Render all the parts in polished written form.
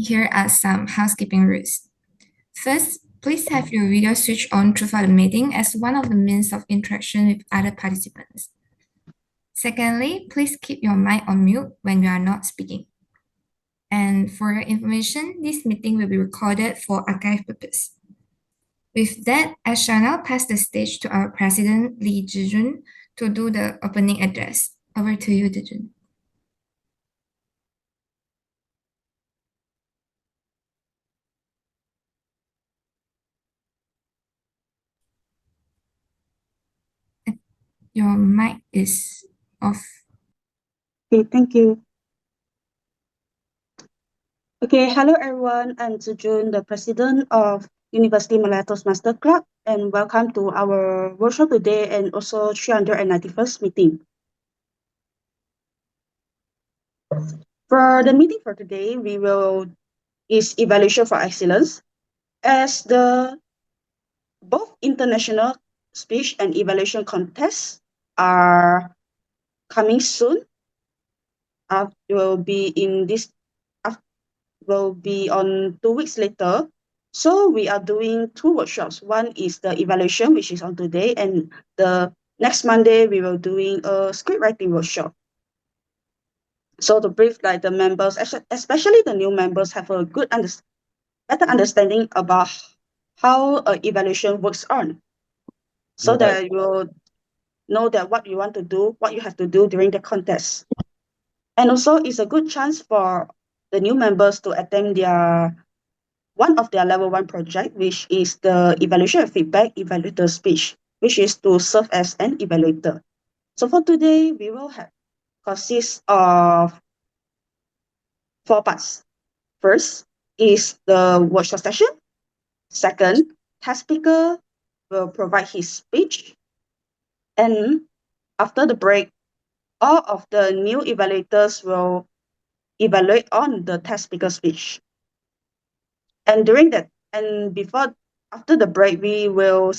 Here are some housekeeping rules. First, please have your video switched on throughout the meeting as one of the means of interaction with other participants. Secondly, please keep your mic on mute when you are not speaking. And for your information, this meeting will be recorded for archive purpose. With that, I shall now pass the stage to our President, Zhi Jun, to do the opening address. Over to you, Zhi Jun. Your mic is off. Okay, thank you. Okay, hello everyone. I'm Zhi Jun, the president of University Malaya Toastmaster Club, and welcome to our workshop today and also 391st meeting. For the meeting for today, is evaluation for excellence, as the both international speech and evaluation contests are coming soon. Will be on 2 weeks later. So we are doing 2 workshops. One is the evaluation, which is on today, and the next Monday we will doing a script writing workshop. So to brief like the members, especially the new members, have a better understanding about how evaluation works on, so that you will know that what you want to do, what you have to do during the contest. And also it's a good chance for the new members to attend one of their level 1 project, which is the evaluation and feedback evaluator speech, which is to serve as an evaluator. So for today, we will consist of 4 parts. First is the workshop session. Second, task speaker will provide his speech. And after the break, all of the new evaluators will evaluate on the task speaker speech. And after the break, we will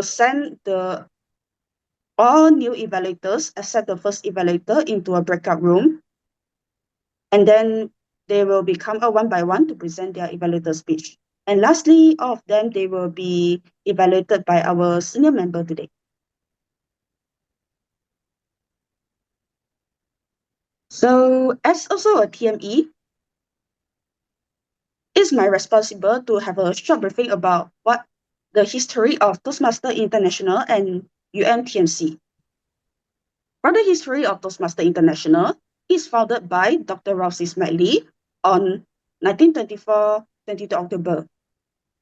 send all new evaluators except the first evaluator into a breakout room, and then they will become one by one to present their evaluator speech. And lastly, all of them, they will be evaluated by our senior member today. So as also a TME, it's my responsibility to have a short briefing about what the history of Toastmaster International and UMTMC. For the history of Toastmaster International, is founded by Dr. Rousey Smedley on 1924, 22 October.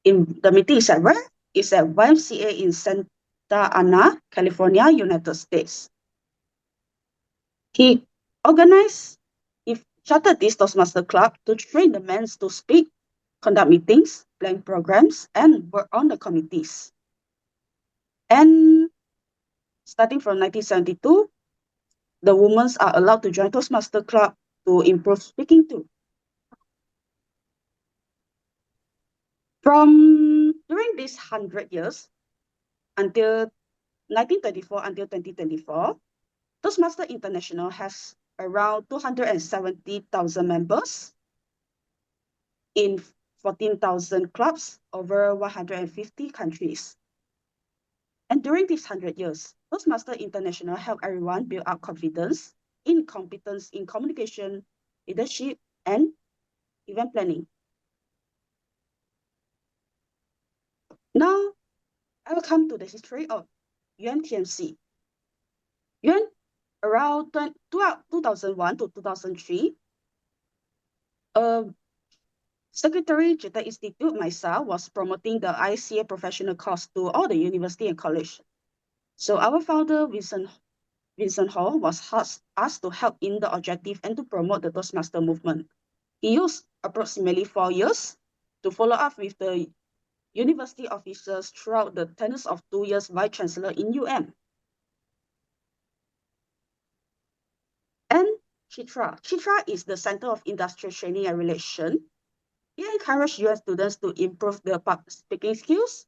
In the meeting is at where? It's at YMCA in Santa Ana, California, United States. He started this Toastmaster Club to train the men to speak, conduct meetings, plan programs, and work on the committees. And starting from 1972, the women are allowed to join Toastmaster Club to improve speaking too. From during these 100 years, until 1924 until 2024, Toastmaster International has around 270,000 members in 14,000 clubs over 150 countries. And during these 100 years, Toastmaster International helped everyone build up confidence in competence in communication, leadership, and event planning. Now, I will come to the history of UMTMC. Around 2001 to 2003, Secretary Jita Institute, myself, was promoting the ICA professional course to all the university and college. So our founder, Vincent Hall, was asked to help in the objective and to promote the Toastmaster movement. He used approximately 4 years to follow up with the university officers throughout the tenure of 2 years Vice Chancellor in UM. And Chitra is the Center of Industrial Training and Relation. He encouraged US students to improve their public speaking skills.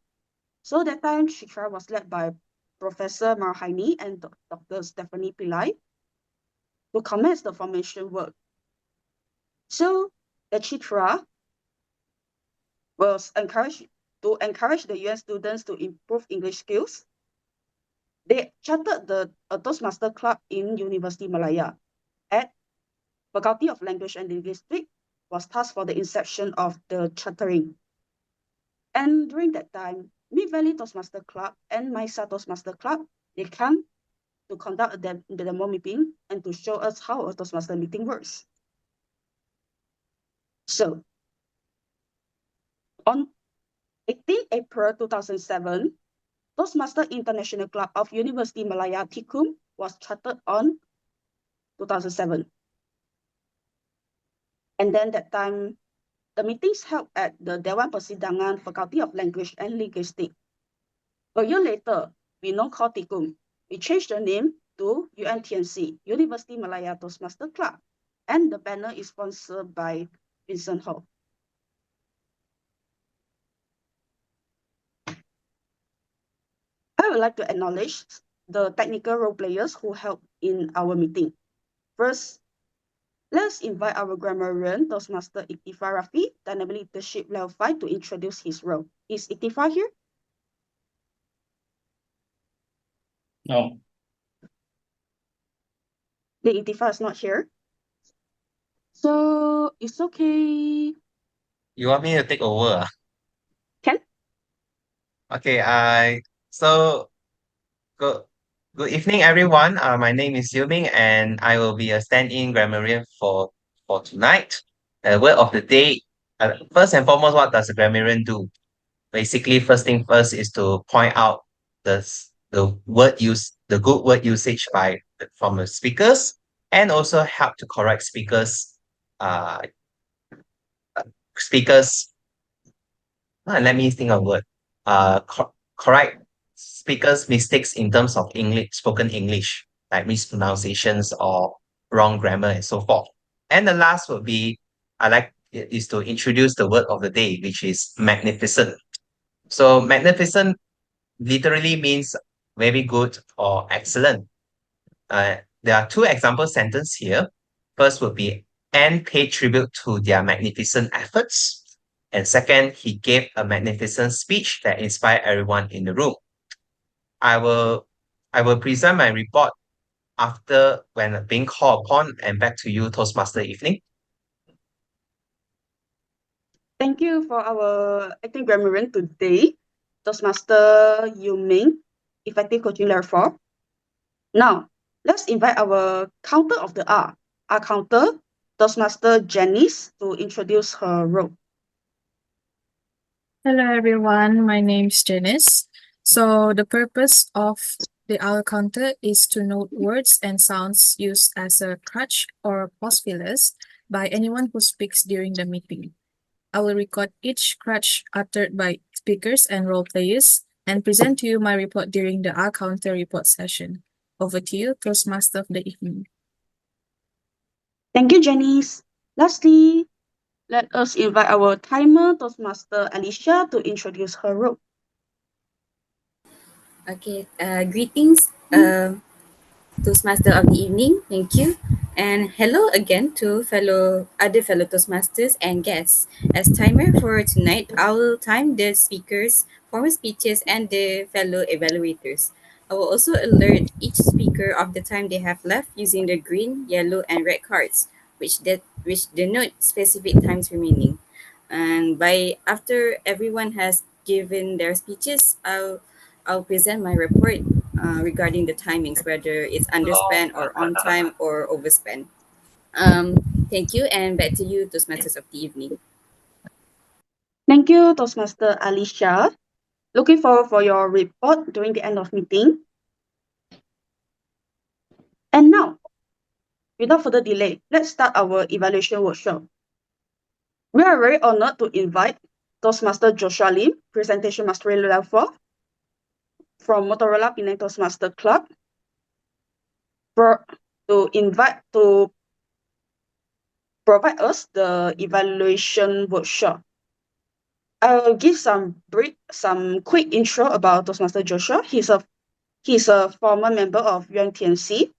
So that time, Chitra was led by Professor Marhaini and Dr. Stephanie Pillai to commence the formation work. So Ikhtifar was encourage the UN students to improve English skills. They chartered the Toastmaster Club in University Malaya at Faculty of Language and Linguistics was tasked for the inception of the chartering. And during that time, Mid Valley Toastmaster Club and Maisa Toastmaster Club, they come to conduct the demo meeting and to show us how a Toastmaster meeting works. So, on 18 April 2007, Toastmaster International Club of University Malaya Tikum was chartered on 2007. And then that time, the meetings held at the Dewan Persidangan Faculty of Language and Linguistics. A year later, we no call Tikum. We changed the name to UMTMC, University Malaya Toastmaster Club, and the banner is sponsored by Vincent Ho. I would like to acknowledge the technical role players who helped in our meeting. First, let's invite our grammarian, Toastmaster Ikhtifar Rafi, Dynamic Leadership Level 5 to introduce his role. Is Ikhtifar here? No. The Ikhtifar is not here. So it's okay. You want me to take over? Can? Okay, so good evening everyone. My name is Ming and I will be a stand-in grammarian for tonight. The word of the day. First and foremost, what does a grammarian do? Basically, first thing first is to point out the good word usage from the speakers, and also help to correct speakers. Let me think of word. Correct speakers' mistakes in terms of spoken English, like mispronunciations or wrong grammar and so forth. And the last would be, is to introduce the word of the day, which is magnificent. So magnificent literally means very good or excellent. There are two example sentences here. First would be, Anne paid tribute to their magnificent efforts. And second, he gave a magnificent speech that inspired everyone in the room. I will present my report after when being called upon, and back to you, Toastmaster Evening. Thank you for our acting grammarian today, Toastmaster Ming, Effective Coaching Level 4. Now, let's invite our counter of the R. Our counter, Toastmaster Jennice, to introduce her role. Hello everyone, my name is Jennice. So the purpose of the hour counter is to note words and sounds used as a crutch or pause fillers by anyone who speaks during the meeting. I will record each crutch uttered by speakers and role players and present to you my report during the hour counter report session. Over to you, Toastmaster of the evening. Thank you, Jennice. Lastly, let us invite our timer, Toastmaster Alyssa, to introduce her role. Okay, greetings, Toastmaster of the evening. Thank you. And hello again to other fellow Toastmasters and guests. As timer for tonight, I will time the speakers, formal speeches, and the fellow evaluators. I will also alert each speaker of the time they have left using the green, yellow, and red cards, which denote specific times remaining. And after everyone has given their speeches, I'll present my report regarding the timings, whether it's underspent or on time or overspent. Thank you, and back to you, Toastmasters of the evening. Thank you, Toastmaster Alyssa. Looking forward for your report during the end of meeting. And now, without further delay, let's start our evaluation workshop. We are very honored to invite Toastmaster Joshua Lim, Presentation Mastery Level 4, from Motorola Penang Toastmaster Club, to provide us the evaluation workshop. I'll give some quick intro about Toastmaster Joshua. He's a former member of UMTMC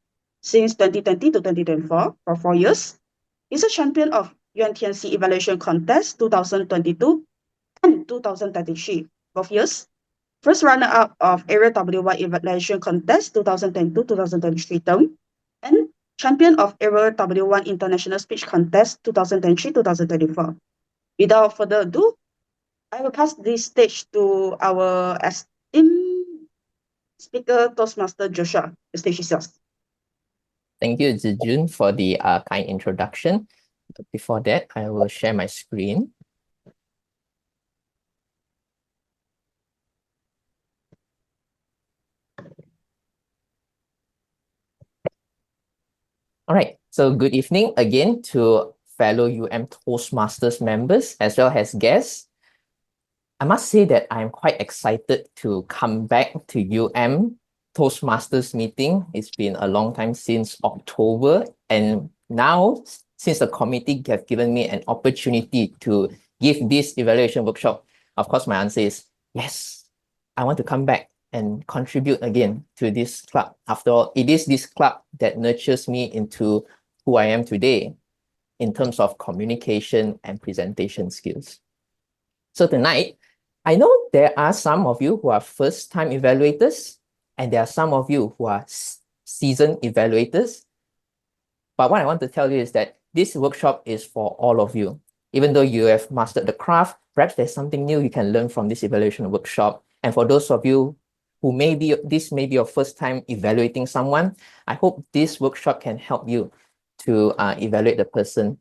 since 2020 to 2024 for 4 years. He's a champion of UMTMC Evaluation Contest 2022 and 2023, both years. First runner-up of Area W1 Evaluation Contest 2022-2023 term, and champion of Area W1 International Speech Contest 2023-2024. Without further ado, I will pass this stage to our esteemed speaker, Toastmaster Joshua. The stage is yours. Thank you, Zhi Jun, for the kind introduction. Before that, I will share my screen. All right, so good evening again to fellow Toastmasters members as well as guests. I must say that I'm quite excited to come back to Toastmasters meeting. It's been a long time since October, and now since the committee have given me an opportunity to give this evaluation workshop, of course my answer is yes, I want to come back and contribute again to this club. After all, it is this club that nurtures me into who I am today in terms of communication and presentation skills. So tonight, I know there are some of you who are first-time evaluators, and there are some of you who are seasoned evaluators. But what I want to tell you is that this workshop is for all of you. Even though you have mastered the craft, perhaps there's something new you can learn from this evaluation workshop. And for those of you who this may be your first time evaluating someone, I hope this workshop can help you to evaluate the person.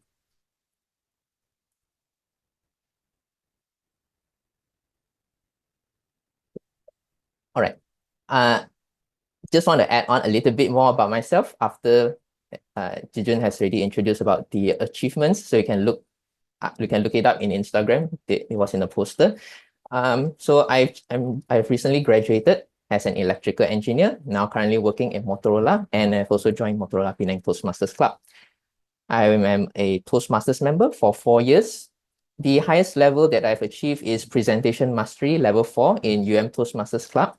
All right. Just want to add on a little bit more about myself after Zhi Jun has already introduced about the achievements. So you can look it up in Instagram. It was in the poster. So I've recently graduated as an electrical engineer, now currently working in Motorola, and I've also joined Motorola Penang Toastmasters Club. I am a Toastmasters member for 4 years. The highest level that I've achieved is Presentation Mastery Level 4 in Toastmasters Club.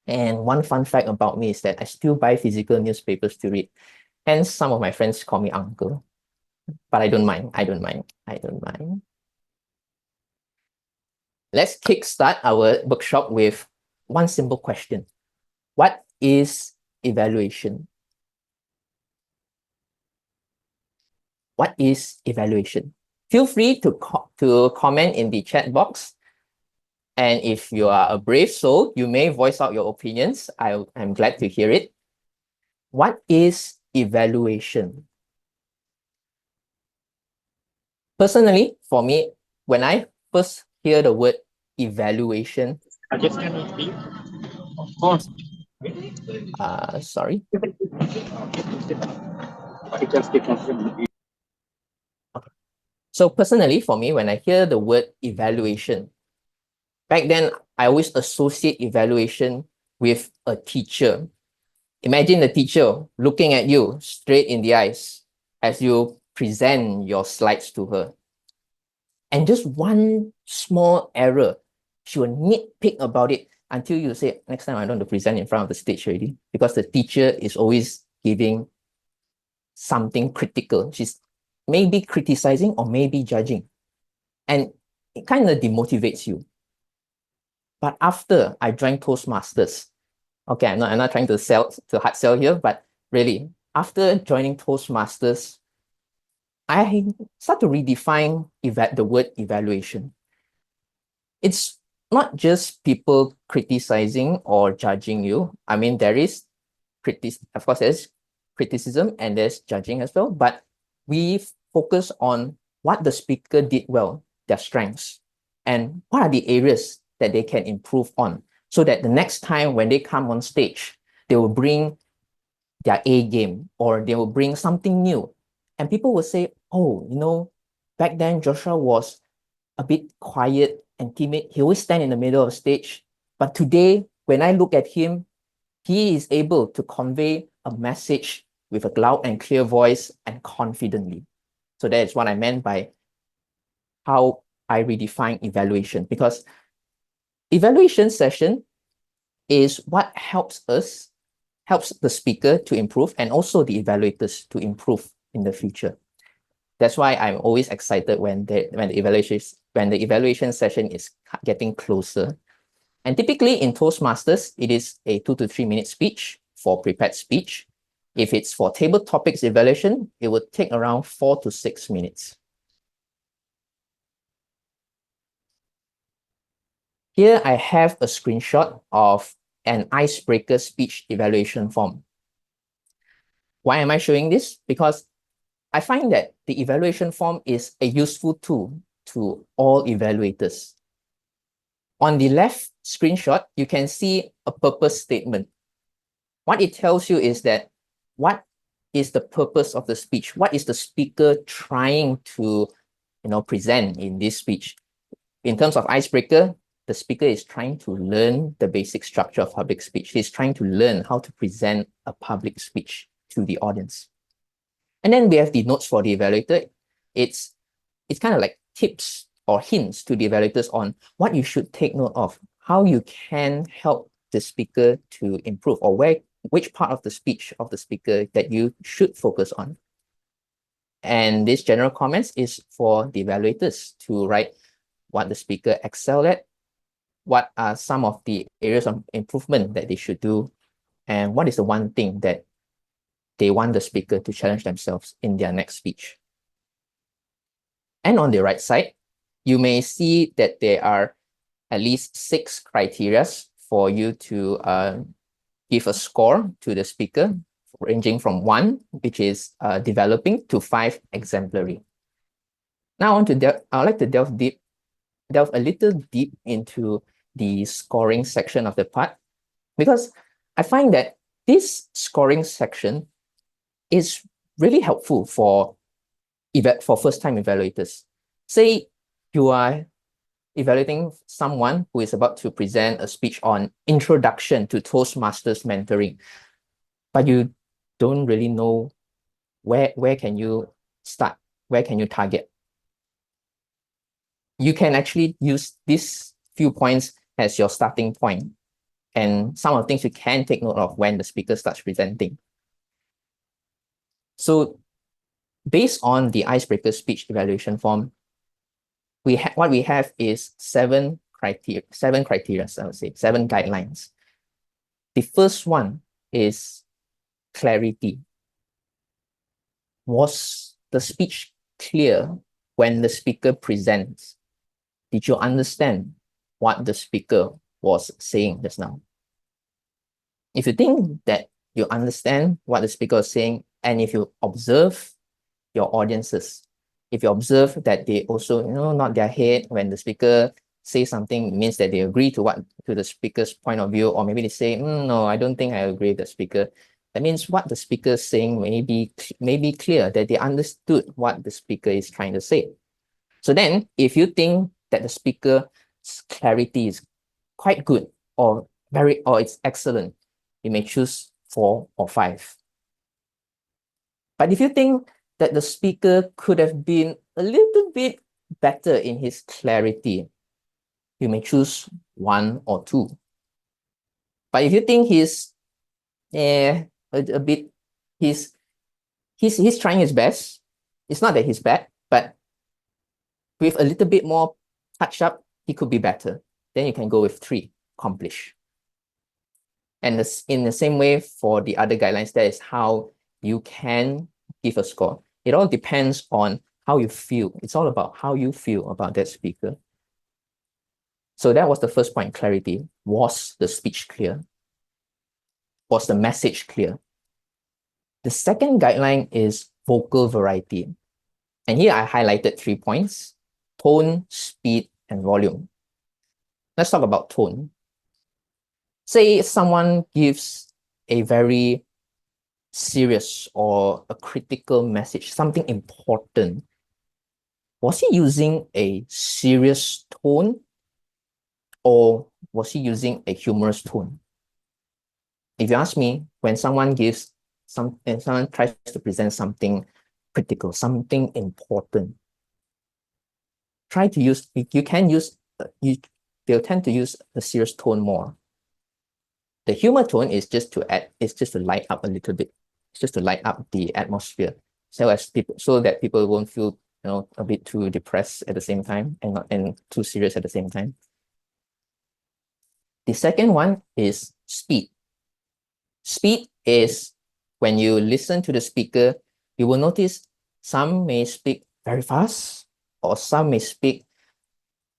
And one fun fact about me is that I still buy physical newspapers to read. Hence, some of my friends call me uncle. But I don't mind. Let's kickstart our workshop with one simple question. What is evaluation? What is evaluation? Feel free to comment in the chat box. And if you are a brave soul, you may voice out your opinions. I'm glad to hear it. What is evaluation? Personally, for me, when I first hear the word evaluation, I just cannot speak. Of course. sorry. Okay. So personally, for me, when I hear the word evaluation, back then, I always associate evaluation with a teacher. Imagine the teacher looking at you straight in the eyes as you present your slides to her. And just one small error, she will nitpick about it until you say, next time I don't want to present in front of the stage already, because the teacher is always giving something critical. She's maybe criticizing or maybe judging. And it kind of demotivates you. But after I joined Toastmasters, okay, I'm not trying to hard sell here, but really, after joining Toastmasters, I start to redefine the word evaluation. It's not just people criticizing or judging you. I mean, there's criticism and there's judging as well, but we focus on what the speaker did well, their strengths, and what are the areas that they can improve on, so that the next time when they come on stage, they will bring their A game or they will bring something new. And people will say, oh, back then Joshua was a bit quiet and timid. He always stand in the middle of the stage. But today, when I look at him, he is able to convey a message with a loud and clear voice and confidently. So that is what I meant by how I redefine evaluation, because evaluation session is what helps the speaker to improve and also the evaluators to improve in the future. That's why I'm always excited when the evaluation session is getting closer. And typically in Toastmasters, it is a 2 to 3 minute speech for prepared speech. If it's for table topics evaluation, it would take around 4 to 6 minutes. Here I have a screenshot of an icebreaker speech evaluation form. Why am I showing this? Because I find that the evaluation form is a useful tool to all evaluators. On the left screenshot, you can see a purpose statement. What it tells you is that what is the purpose of the speech? What is the speaker trying to present in this speech? In terms of icebreaker, the speaker is trying to learn the basic structure of public speech. He's trying to learn how to present a public speech to the audience. And then we have the notes for the evaluator. It's kind of like tips or hints to the evaluators on what you should take note of, how you can help the speaker to improve, or which part of the speech of the speaker that you should focus on. And this general comments is for the evaluators to write what the speaker excelled at, what are some of the areas of improvement that they should do, and what is the one thing that they want the speaker to challenge themselves in their next speech. And on the right side, you may see that there are at least 6 criteria for you to give a score to the speaker, ranging from 1, which is developing, to 5, exemplary. Now I'd like to delve a little deep into the scoring section of the part, because I find that this scoring section is really helpful for first-time evaluators. Say you are evaluating someone who is about to present a speech on introduction to Toastmasters mentoring, but you don't really know where can you start, where can you target. You can actually use these few points as your starting point, and some of the things you can take note of when the speaker starts presenting. So based on the icebreaker speech evaluation form, what we have is 7 criteria, I would say, 7 guidelines. The first one is clarity. Was the speech clear when the speaker presents? Did you understand what the speaker was saying just now? If you think that you understand what the speaker is saying, and if you observe your audiences, if you observe that they also nod their head when the speaker says something, it means that they agree to the speaker's point of view, or maybe they say, no, I don't think I agree with the speaker. That means what the speaker is saying may be clear, that they understood what the speaker is trying to say. So then, if you think that the speaker's clarity is quite good, or it's excellent, you may choose 4 or 5. But if you think that the speaker could have been a little bit better in his clarity, you may choose 1 or 2. But if you think he's he's trying his best, it's not that he's bad, but with a little bit more touch up, he could be better. Then you can go with 3, accomplish. And in the same way for the other guidelines, that is how you can give a score. It all depends on how you feel. It's all about how you feel about that speaker. So that was the first point, clarity. Was the speech clear? Was the message clear? The second guideline is vocal variety. And here I highlighted 3 points: tone, speed, and volume. Let's talk about tone. Say someone gives a very serious or a critical message, something important. Was he using a serious tone, or was he using a humorous tone? If you ask me, when someone tries to present something critical, something important, try to use, they'll tend to use a serious tone more. The humor tone is just to light up a little bit. It's just to light up the atmosphere. so that people won't feel a bit too depressed at the same time and too serious at the same time. The second one is speed. Speed is when you listen to the speaker, you will notice some may speak very fast or some may speak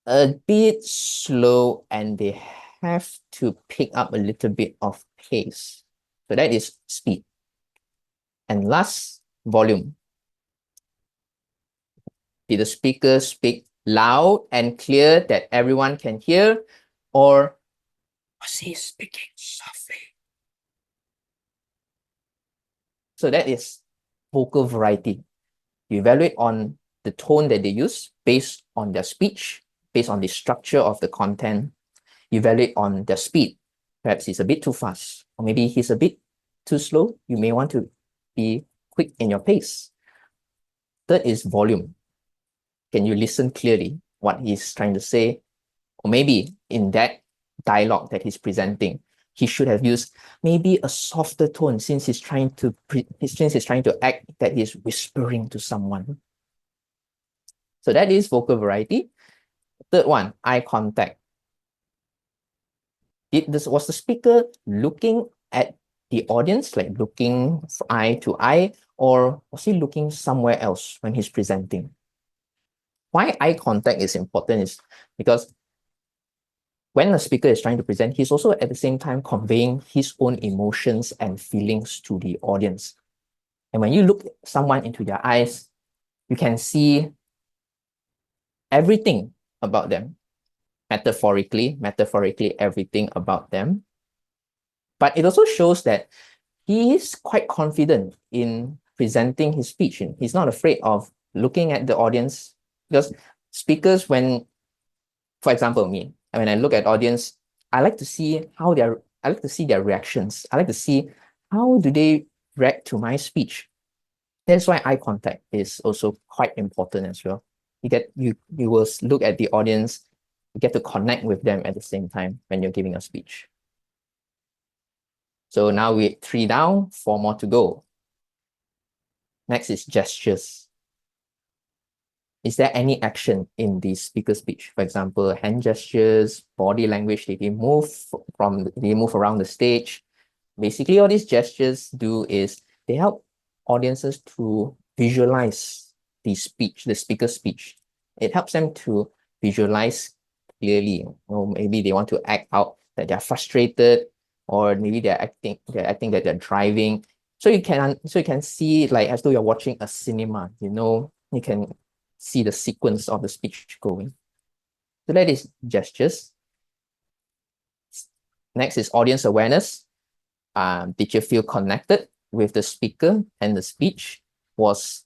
a bit slow and they have to pick up a little bit of pace. So that is speed. And last, volume. Did the speaker speak loud and clear that everyone can hear, or was he speaking softly? So that is vocal variety. You evaluate on the tone that they use based on their speech, based on the structure of the content. You evaluate on their speed. Perhaps he's a bit too fast, or maybe he's a bit too slow. You may want to be quick in your pace. Third is volume. Can you listen clearly what he's trying to say? Or maybe in that dialogue that he's presenting, he should have used maybe a softer tone since he's trying to act that he's whispering to someone. So that is vocal variety. Third one, eye contact. Was the speaker looking at the audience, like looking eye to eye, or was he looking somewhere else when he's presenting? Why eye contact is important is because when the speaker is trying to present, he's also at the same time conveying his own emotions and feelings to the audience. And when you look someone into their eyes, you can see everything about them, metaphorically everything about them. But it also shows that he is quite confident in presenting his speech. He's not afraid of looking at the audience, because speakers, for example, me, when I look at audience, I like to see their reactions. I like to see how do they react to my speech. That's why eye contact is also quite important as well. You will look at the audience, you get to connect with them at the same time when you're giving a speech. So now we're 3 down, 4 more to go. Next is gestures. Is there any action in the speaker speech? For example, hand gestures, body language, they move around the stage. Basically, all these gestures do is they help audiences to visualize the speaker speech. It helps them to visualize clearly. Or maybe they want to act out that they're frustrated, or maybe they're acting that they're driving. So you can see it like as though you're watching a cinema. You can see the sequence of the speech going. So that is gestures. Next is audience awareness. Did you feel connected with the speaker and the speech? Was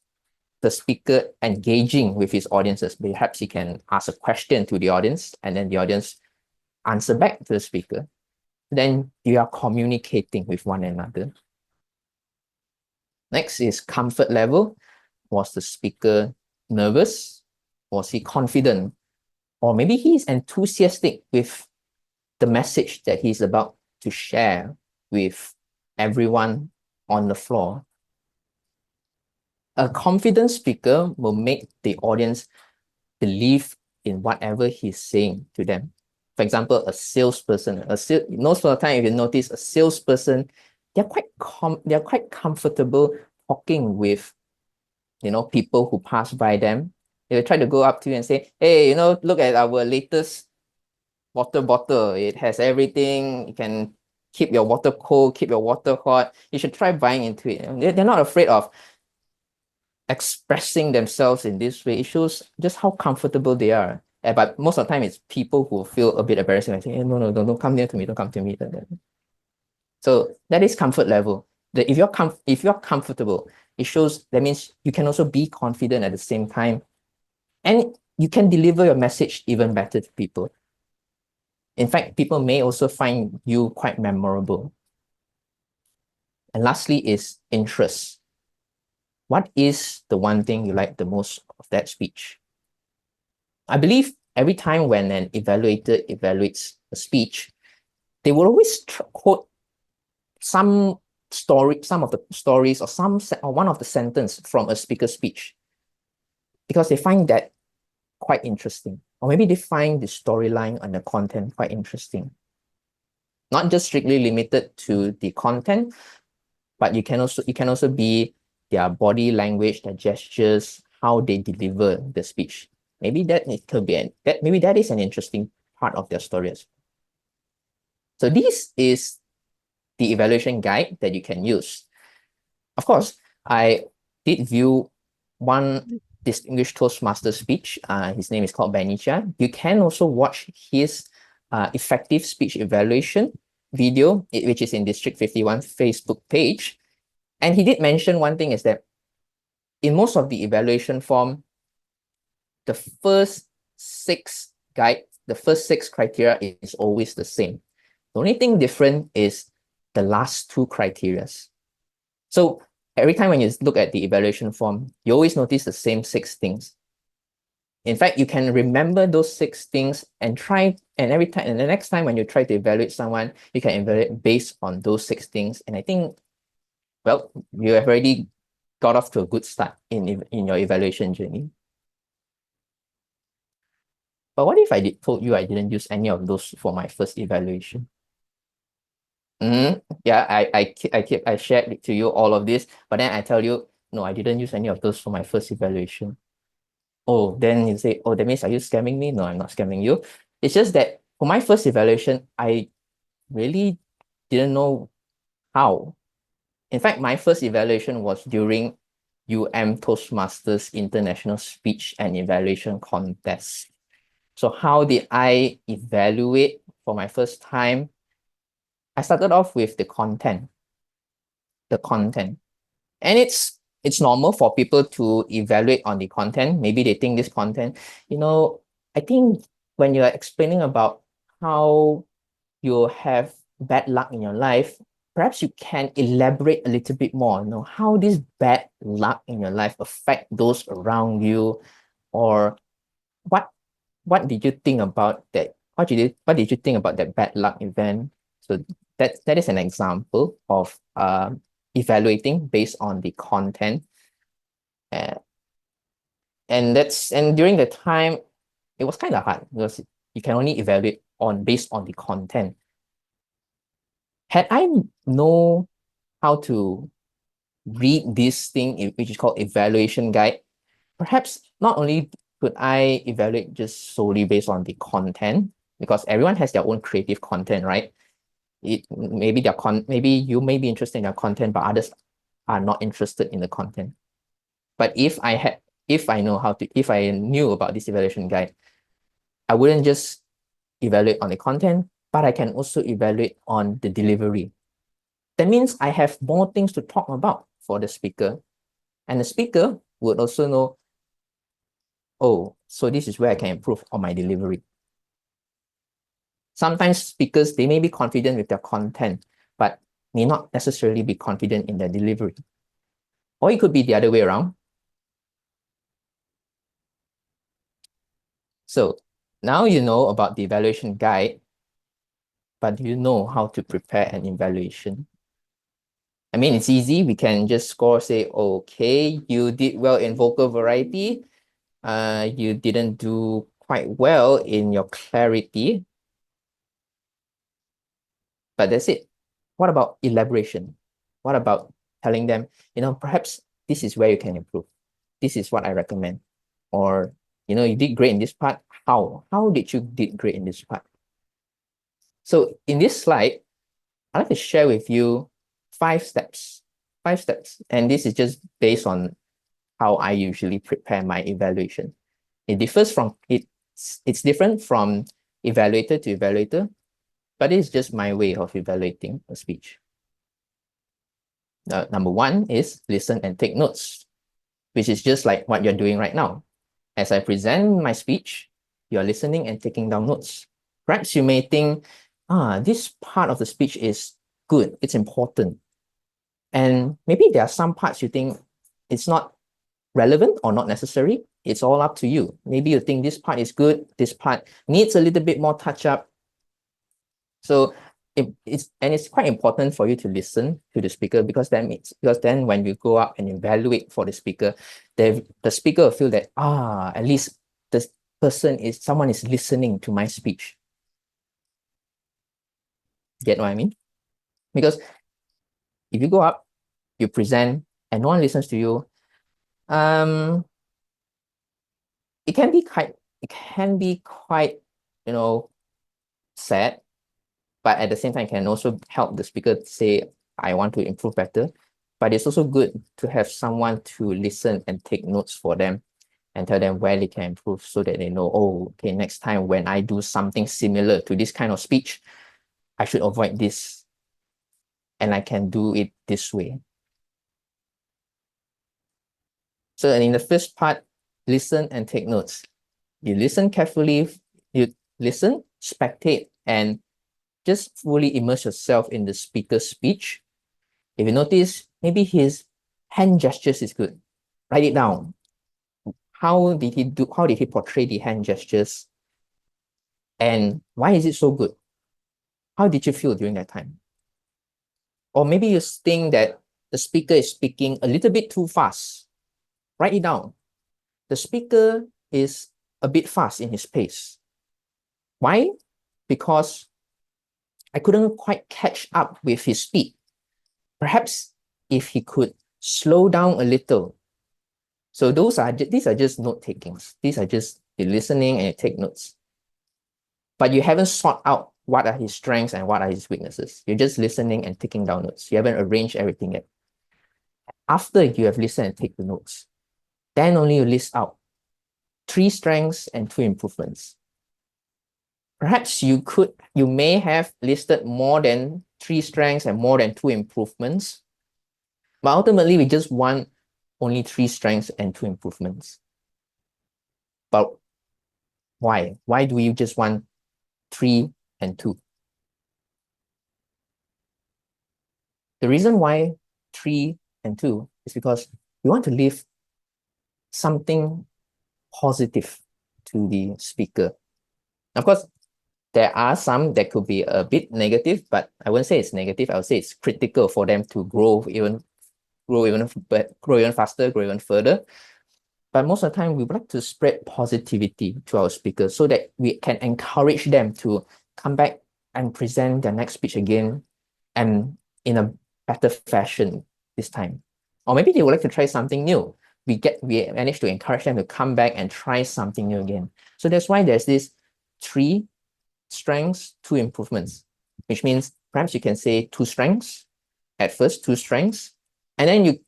the speaker engaging with his audiences? Perhaps he can ask a question to the audience and then the audience answer back to the speaker. Then you are communicating with one another. Next is comfort level. Was the speaker nervous? Was he confident? Or maybe he's enthusiastic with the message that he's about to share with everyone on the floor. A confident speaker will make the audience believe in whatever he's saying to them. For example, a salesperson, most of the time, if you notice, a salesperson, they're quite comfortable talking with people who pass by them. They will try to go up to you and say, hey, look at our latest water bottle. It has everything. You can keep your water cold, keep your water hot. You should try buying into it. They're not afraid of expressing themselves in this way. It shows just how comfortable they are. But most of the time, it's people who feel a bit embarrassing and say, hey, no, don't come near to me, don't come to me. So that is comfort level. If you're comfortable, it shows that means you can also be confident at the same time. And you can deliver your message even better to people. In fact, people may also find you quite memorable. And lastly is interest. What is the one thing you like the most of that speech? I believe every time when an evaluator evaluates a speech, they will always quote some some of the stories or one of the sentence from a speaker's speech, because they find that quite interesting, or maybe they find the storyline and the content quite interesting. Not just strictly limited to the content, but it can also be their body language, their gestures, how they deliver the speech. Maybe that is an interesting part of their stories. So this is the evaluation guide that you can use. Of course, I did view one distinguished Toastmaster speech. His name is called Benicia. You can also watch his effective speech evaluation video, which is in District 51 Facebook page. And he did mention one thing is that in most of the evaluation form, the first six criteria is always the same. The only thing different is the last two criteria. So every time when you look at the evaluation form, you always notice the same 6 things. In fact, you can remember those 6 things and every time, and the next time when you try to evaluate someone, you can evaluate based on those 6 things. And I think, well, you have already got off to a good start in your evaluation journey. But what if I told you I didn't use any of those for my first evaluation? Yeah, I shared to you all of this, but then I tell you, no, I didn't use any of those for my first evaluation. Oh, then you say, oh, that means are you scamming me? No, I'm not scamming you. It's just that for my first evaluation, I really didn't know how. In fact, my first evaluation was during Toastmasters International Speech and Evaluation Contest. So how did I evaluate for my first time? I started off with the content. And it's normal for people to evaluate on the content. Maybe they think this content, I think when you're explaining about how you have bad luck in your life, perhaps you can elaborate a little bit more, how this bad luck in your life affect those around you, or what did you think about that? What did you think about that bad luck event? So that is an example of evaluating based on the content. And during the time, it was kind of hard because you can only evaluate based on the content. Had I know how to read this thing, which is called evaluation guide, perhaps not only could I evaluate just solely based on the content, because everyone has their own creative content, right? Maybe you may be interested in their content, but others are not interested in the content. But if I knew about this evaluation guide, I wouldn't just evaluate on the content, but I can also evaluate on the delivery. That means I have more things to talk about for the speaker, and the speaker would also know, oh, so this is where I can improve on my delivery. Sometimes speakers, they may be confident with their content, but may not necessarily be confident in their delivery. Or it could be the other way around. So now you know about the evaluation guide, but do you know how to prepare an evaluation? I mean, it's easy. We can just say, okay, you did well in vocal variety. You didn't do quite well in your clarity. But that's it. What about elaboration? What about telling them, perhaps this is where you can improve. This is what I recommend. Or, you did great in this part. How? How did you did great in this part? So in this slide, I'd like to share with you 5 steps. 5 steps. And this is just based on how I usually prepare my evaluation. It differs from it's different from evaluator to evaluator, but it's just my way of evaluating a speech. Number 1 is listen and take notes, which is just like what you're doing right now. As I present my speech, you're listening and taking down notes. Perhaps you may think, this part of the speech is good, it's important. And maybe there are some parts you think it's not relevant or not necessary. It's all up to you. Maybe you think this part is good, this part needs a little bit more touch up. So it's quite important for you to listen to the speaker, because then when you go up and evaluate for the speaker, the speaker will feel that at least this someone is listening to my speech. Get what I mean? Because if you go up, you present, and no one listens to you, it can be quite, sad, but at the same time, it can also help the speaker say, I want to improve better. But it's also good to have someone to listen and take notes for them and tell them where they can improve, so that they know, oh, okay, next time when I do something similar to this kind of speech, I should avoid this, and I can do it this way. So in the first part, listen and take notes. You listen carefully, you listen, spectate, and just fully immerse yourself in the speaker's speech. If you notice, maybe his hand gestures is good. Write it down. How did he portray the hand gestures? And why is it so good? How did you feel during that time? Or maybe you think that the speaker is speaking a little bit too fast. Write it down. The speaker is a bit fast in his pace. Why? Because I couldn't quite catch up with his speed. Perhaps if he could slow down a little. So these are just note takings. These are just you listening and you take notes. But you haven't sought out what are his strengths and what are his weaknesses. You're just listening and taking down notes. You haven't arranged everything yet. After you have listened and take the notes, then only you list out 3 strengths and 2 improvements. Perhaps you may have listed more than 3 strengths and more than 2 improvements, but ultimately we just want only 3 strengths and 2 improvements. But why? Why do you just want 3 and 2? The reason why 3 and 2 is because we want to leave something positive to the speaker. Of course, there are some that could be a bit negative, but I wouldn't say it's negative. I would say it's critical for them to grow even faster, grow even further. But most of the time, we would like to spread positivity to our speakers so that we can encourage them to come back and present their next speech again, and in a better fashion this time. Or maybe they would like to try something new. We manage to encourage them to come back and try something new again. So that's why there's this 3 strengths, 2 improvements, which means perhaps you can say 2 strengths at first, 2 strengths, and then you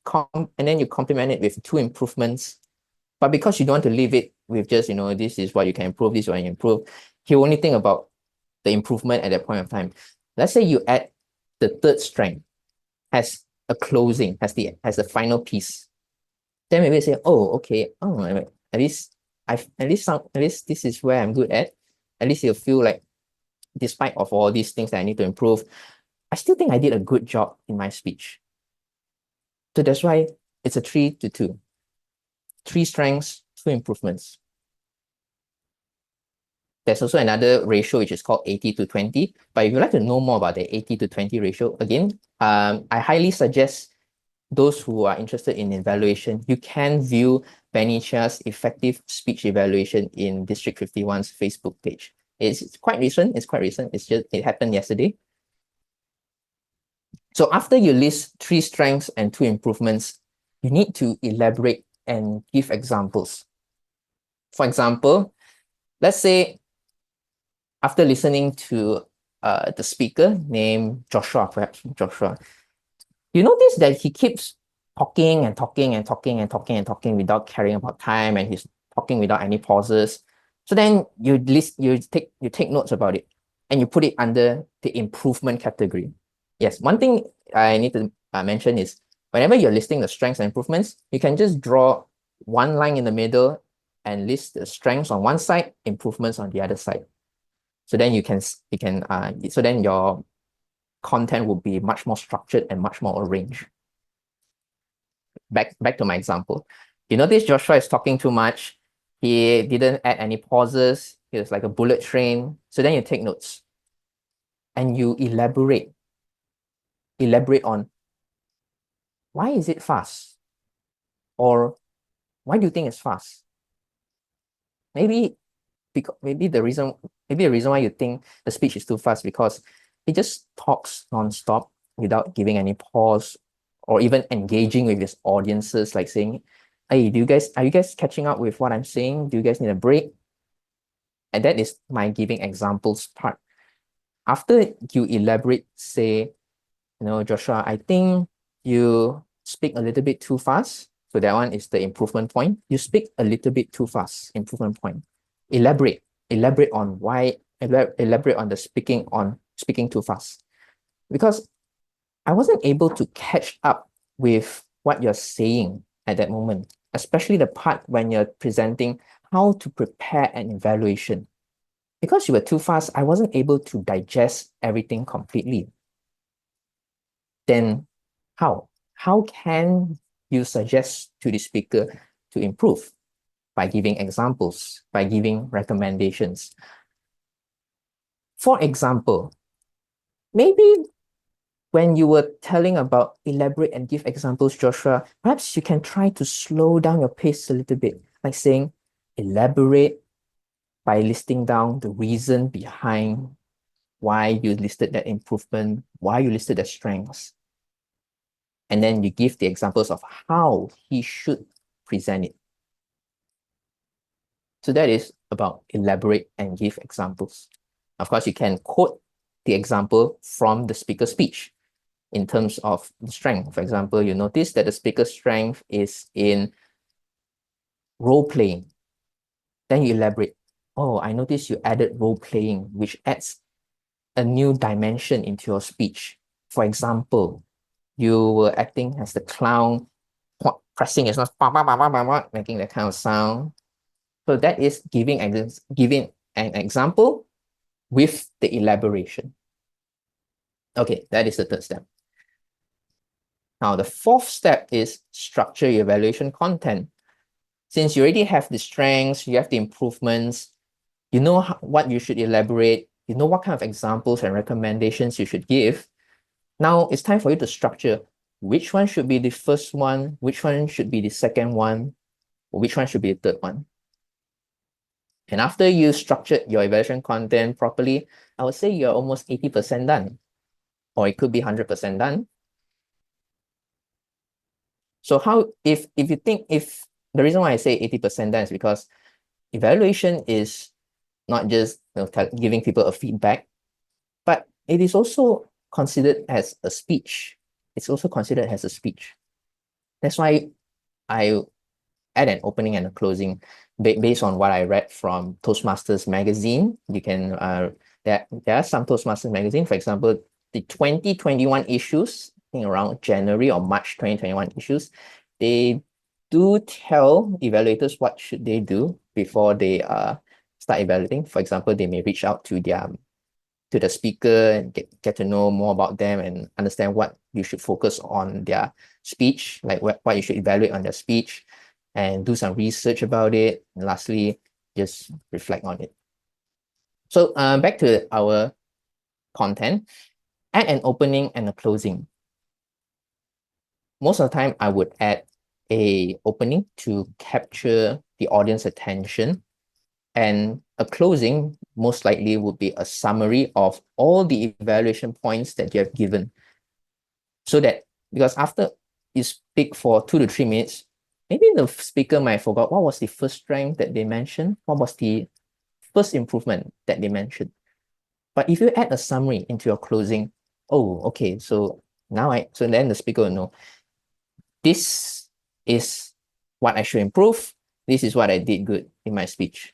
complement it with 2 improvements. But because you don't want to leave it with just, this is what you can improve, this is what you improve, you only think about the improvement at that point of time. Let's say you add the 3rd strength as a closing, as the final piece. Then maybe say, oh, okay, at least this is where I'm good at. At least you'll feel like, despite of all these things that I need to improve, I still think I did a good job in my speech. So that's why it's a 3 to 2. 3 strengths, 2 improvements. There's also another ratio which is called 80 to 20. But if you'd like to know more about the 80 to 20 ratio, again, I highly suggest those who are interested in evaluation, you can view Benny Chia's effective speech evaluation in District 51's Facebook page. It's quite recent. It happened yesterday. So after you list 3 strengths and 2 improvements, you need to elaborate and give examples. For example, let's say after listening to the speaker named Joshua, you notice that he keeps talking and talking and talking and talking and talking without caring about time, and he's talking without any pauses. So then you take notes about it, and you put it under the improvement category. Yes, one thing I need to mention is whenever you're listing the strengths and improvements, you can just draw one line in the middle and list the strengths on one side, improvements on the other side. So then so then your content will be much more structured and much more arranged. Back to my example. You notice Joshua is talking too much. He didn't add any pauses. He was like a bullet train. So then you take notes. and you elaborate on why is it fast? Or why do you think it's fast? Maybe the reason why you think the speech is too fast because it just talks non-stop without giving any pause or even engaging with his audiences, like saying, hey, are you guys catching up with what I'm saying? Do you guys need a break? And that is my giving examples part. After you elaborate, say, Joshua, I think you speak a little bit too fast. So that one is the improvement point. You speak a little bit too fast, improvement point. Elaborate on why, elaborate on the speaking too fast. Because I wasn't able to catch up with what you're saying at that moment, especially the part when you're presenting how to prepare an evaluation. Because you were too fast, I wasn't able to digest everything completely. Then how? How can you suggest to the speaker to improve? By giving examples, by giving recommendations. For example, maybe when you were telling about elaborate and give examples, Joshua, perhaps you can try to slow down your pace a little bit, like saying, elaborate by listing down the reason behind why you listed that improvement, why you listed the strengths. And then you give the examples of how he should present it. So that is about elaborate and give examples. Of course, you can quote the example from the speaker's speech in terms of the strength. For example, you notice that the speaker's strength is in role playing. Then you elaborate. Oh, I noticed you added role playing, which adds a new dimension into your speech. For example, you were acting as the clown, pressing his nose, making that kind of sound. So that is giving an example with the elaboration. Okay, that is the third step. Now, the fourth step is structure your evaluation content. Since you already have the strengths, you have the improvements, you know what you should elaborate, you know what kind of examples and recommendations you should give. Now it's time for you to structure which one should be the first one, which one should be the second one, or which one should be the third one. And after you structured your evaluation content properly, I would say you're almost 80% done, or it could be 100% done. So if the reason why I say 80% done is because evaluation is not just giving people a feedback, but it is also considered as a speech. It's also considered as a speech. That's why I add an opening and a closing based on what I read from Toastmasters magazine. You can there are some Toastmasters magazine, for example, the 2021 issues, I think around January or March 2021 issues, they do tell evaluators what should they do before they start evaluating. For example, they may reach out to the speaker and get to know more about them and understand what you should focus on their speech, like what you should evaluate on their speech, and do some research about it. And lastly, just reflect on it. So back to our content, add an opening and a closing. Most of the time, I would add a opening to capture the audience attention, and a closing most likely would be a summary of all the evaluation points that you have given. So that, because after you speak for 2 to 3 minutes, maybe the speaker might forgot what was the first strength that they mentioned, what was the first improvement that they mentioned. But if you add a summary into your closing, oh, okay, so then the speaker will know, this is what I should improve, this is what I did good in my speech.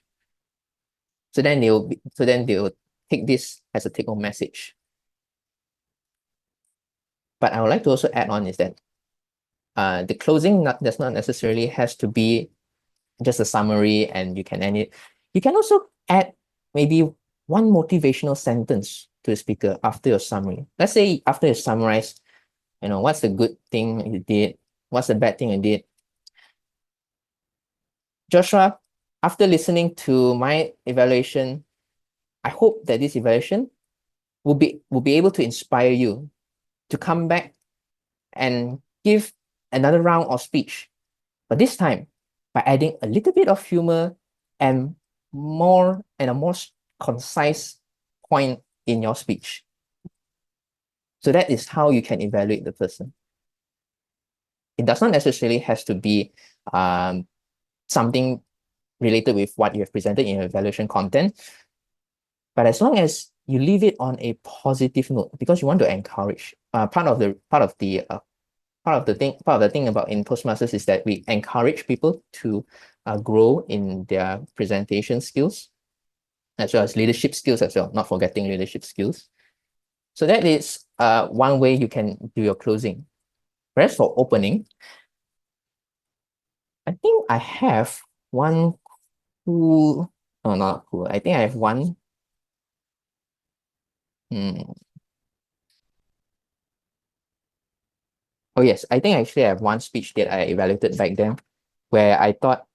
So then they'll take this as a take-home message. But I would like to also add on is that the closing does not necessarily has to be just a summary, and you can end it. You can also add maybe one motivational sentence to the speaker after your summary. Let's say after you summarize, what's the good thing you did, what's the bad thing you did. Joshua, after listening to my evaluation, I hope that this evaluation will be able to inspire you to come back and give another round of speech, but this time by adding a little bit of humor and a more concise point in your speech. So that is how you can evaluate the person. It does not necessarily have to be something related with what you have presented in your evaluation content, but as long as you leave it on a positive note, because you want to encourage. Part of the thing about in Toastmasters is that we encourage people to grow in their presentation skills, as well as leadership skills as well, not forgetting leadership skills. So that is one way you can do your closing. Whereas for opening, I think I have one cool, no, not cool. I think I have one. Oh yes, I think actually I have one speech that I evaluated back then where I thought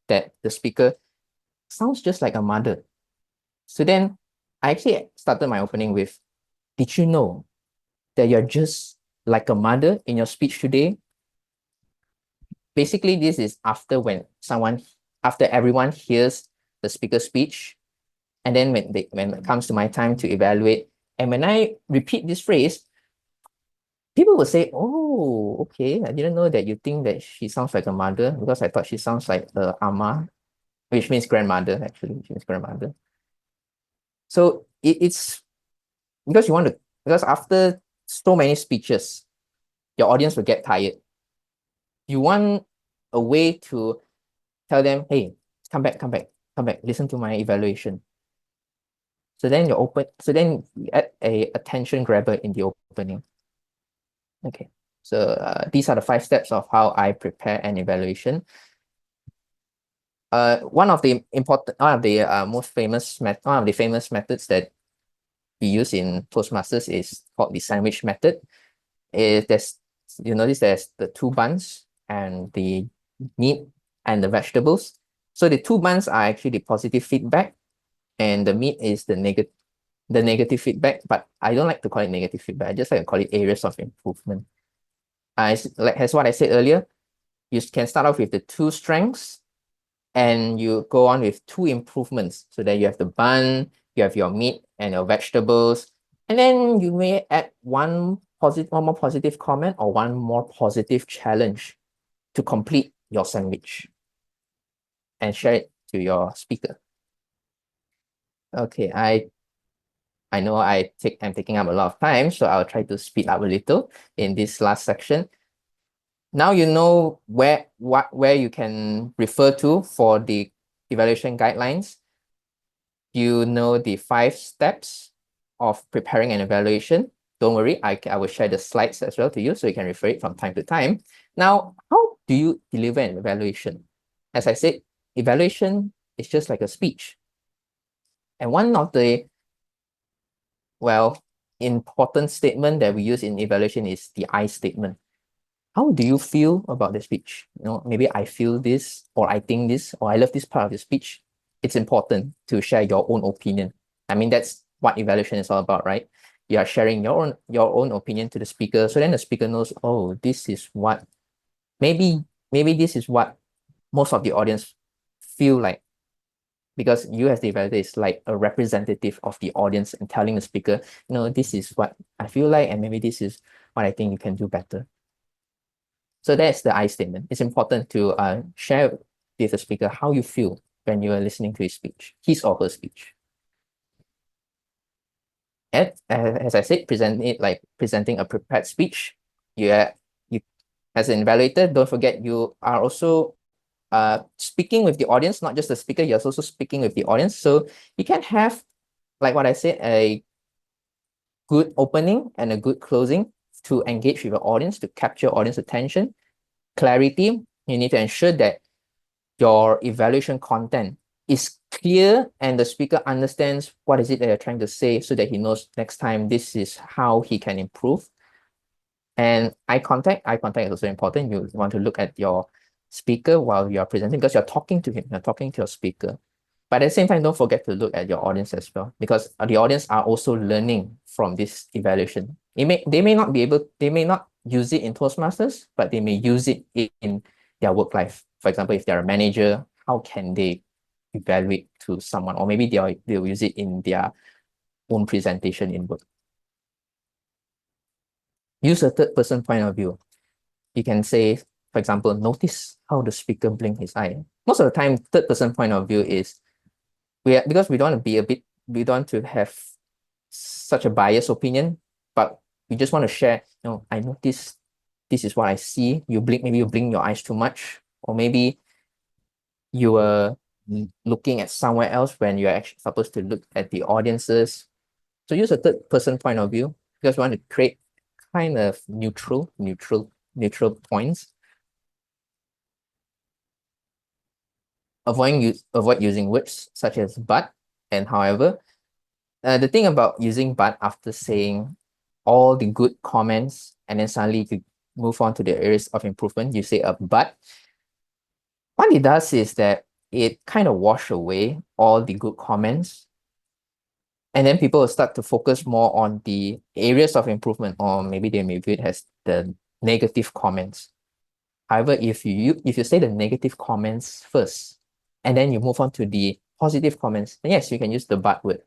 that the speaker sounds just like a mother. So then I actually started my opening with, did you know that you're just like a mother in your speech today? Basically, this is after everyone hears the speaker's speech, and then when it comes to my time to evaluate, and when I repeat this phrase, people will say, oh, okay, I didn't know that you think that she sounds like a mother, because I thought she sounds like a ama, which means grandmother, actually, which means grandmother. So it's because after so many speeches, your audience will get tired. You want a way to tell them, hey, come back, listen to my evaluation. So then you add a attention grabber in the opening. Okay, so these are the 5 steps of how I prepare an evaluation. One of the famous methods that we use in Toastmasters is called the sandwich method. You notice there's the 2 buns and the meat and the vegetables. So the 2 buns are actually the positive feedback, and the meat is the negative feedback. But I don't like to call it negative feedback. I just like to call it areas of improvement. As what I said earlier, you can start off with the 2 strengths, and you go on with 2 improvements. So that you have the bun, you have your meat and your vegetables, and then you may add one more positive comment or one more positive challenge to complete your sandwich and share it to your speaker. Okay, I know I'm taking up a lot of time, so I'll try to speed up a little in this last section. Now you know where you can refer to for the evaluation guidelines. You know the 5 steps of preparing an evaluation. Don't worry, I will share the slides as well to you so you can refer it from time to time. Now, how do you deliver an evaluation? As I said, evaluation is just like a speech. And one of the, important statement that we use in evaluation is the I statement. How do you feel about the speech? Maybe I feel this, or I think this, or I love this part of the speech. It's important to share your own opinion. I mean, that's what evaluation is all about, right? You are sharing your own opinion to the speaker, so then the speaker knows, oh, this is what, maybe this is what most of the audience feel like, because you as the evaluator is like a representative of the audience and telling the speaker, this is what I feel like, and maybe this is what I think you can do better. So that's the I statement. It's important to share with the speaker how you feel when you are listening to his speech, his or her speech. And as I said, present it like presenting a prepared speech. You as an evaluator, don't forget you are also speaking with the audience, not just the speaker. You're also speaking with the audience. So you can have, like what I said, a good opening and a good closing to engage with your audience, to capture audience attention. Clarity, you need to ensure that your evaluation content is clear and the speaker understands what is it that you're trying to say, so that he knows next time this is how he can improve. And eye contact is also important. You want to look at your speaker while you're presenting, because you're talking to him, you're talking to your speaker. But at the same time, don't forget to look at your audience as well, because the audience are also learning from this evaluation. They may not use it in Toastmasters, but they may use it in their work life. For example, if they're a manager, how can they evaluate to someone? Or maybe they'll use it in their own presentation in work. Use a third person point of view. You can say, for example, notice how the speaker blink his eye. Most of the time, third person point of view is because we don't want to be we don't want to have such a biased opinion, but we just want to share, I notice this is what I see. Maybe you blink your eyes too much, or maybe you were looking at somewhere else when you're actually supposed to look at the audiences. So use a third person point of view, because we want to create kind of neutral points. Avoid using words such as but and however. The thing about using but after saying all the good comments and then suddenly you move on to the areas of improvement, you say a but. What it does is that it kind of wash away all the good comments, and then people will start to focus more on the areas of improvement, or maybe they may view it as the negative comments. However, if you say the negative comments first, and then you move on to the positive comments, then yes, you can use the but word,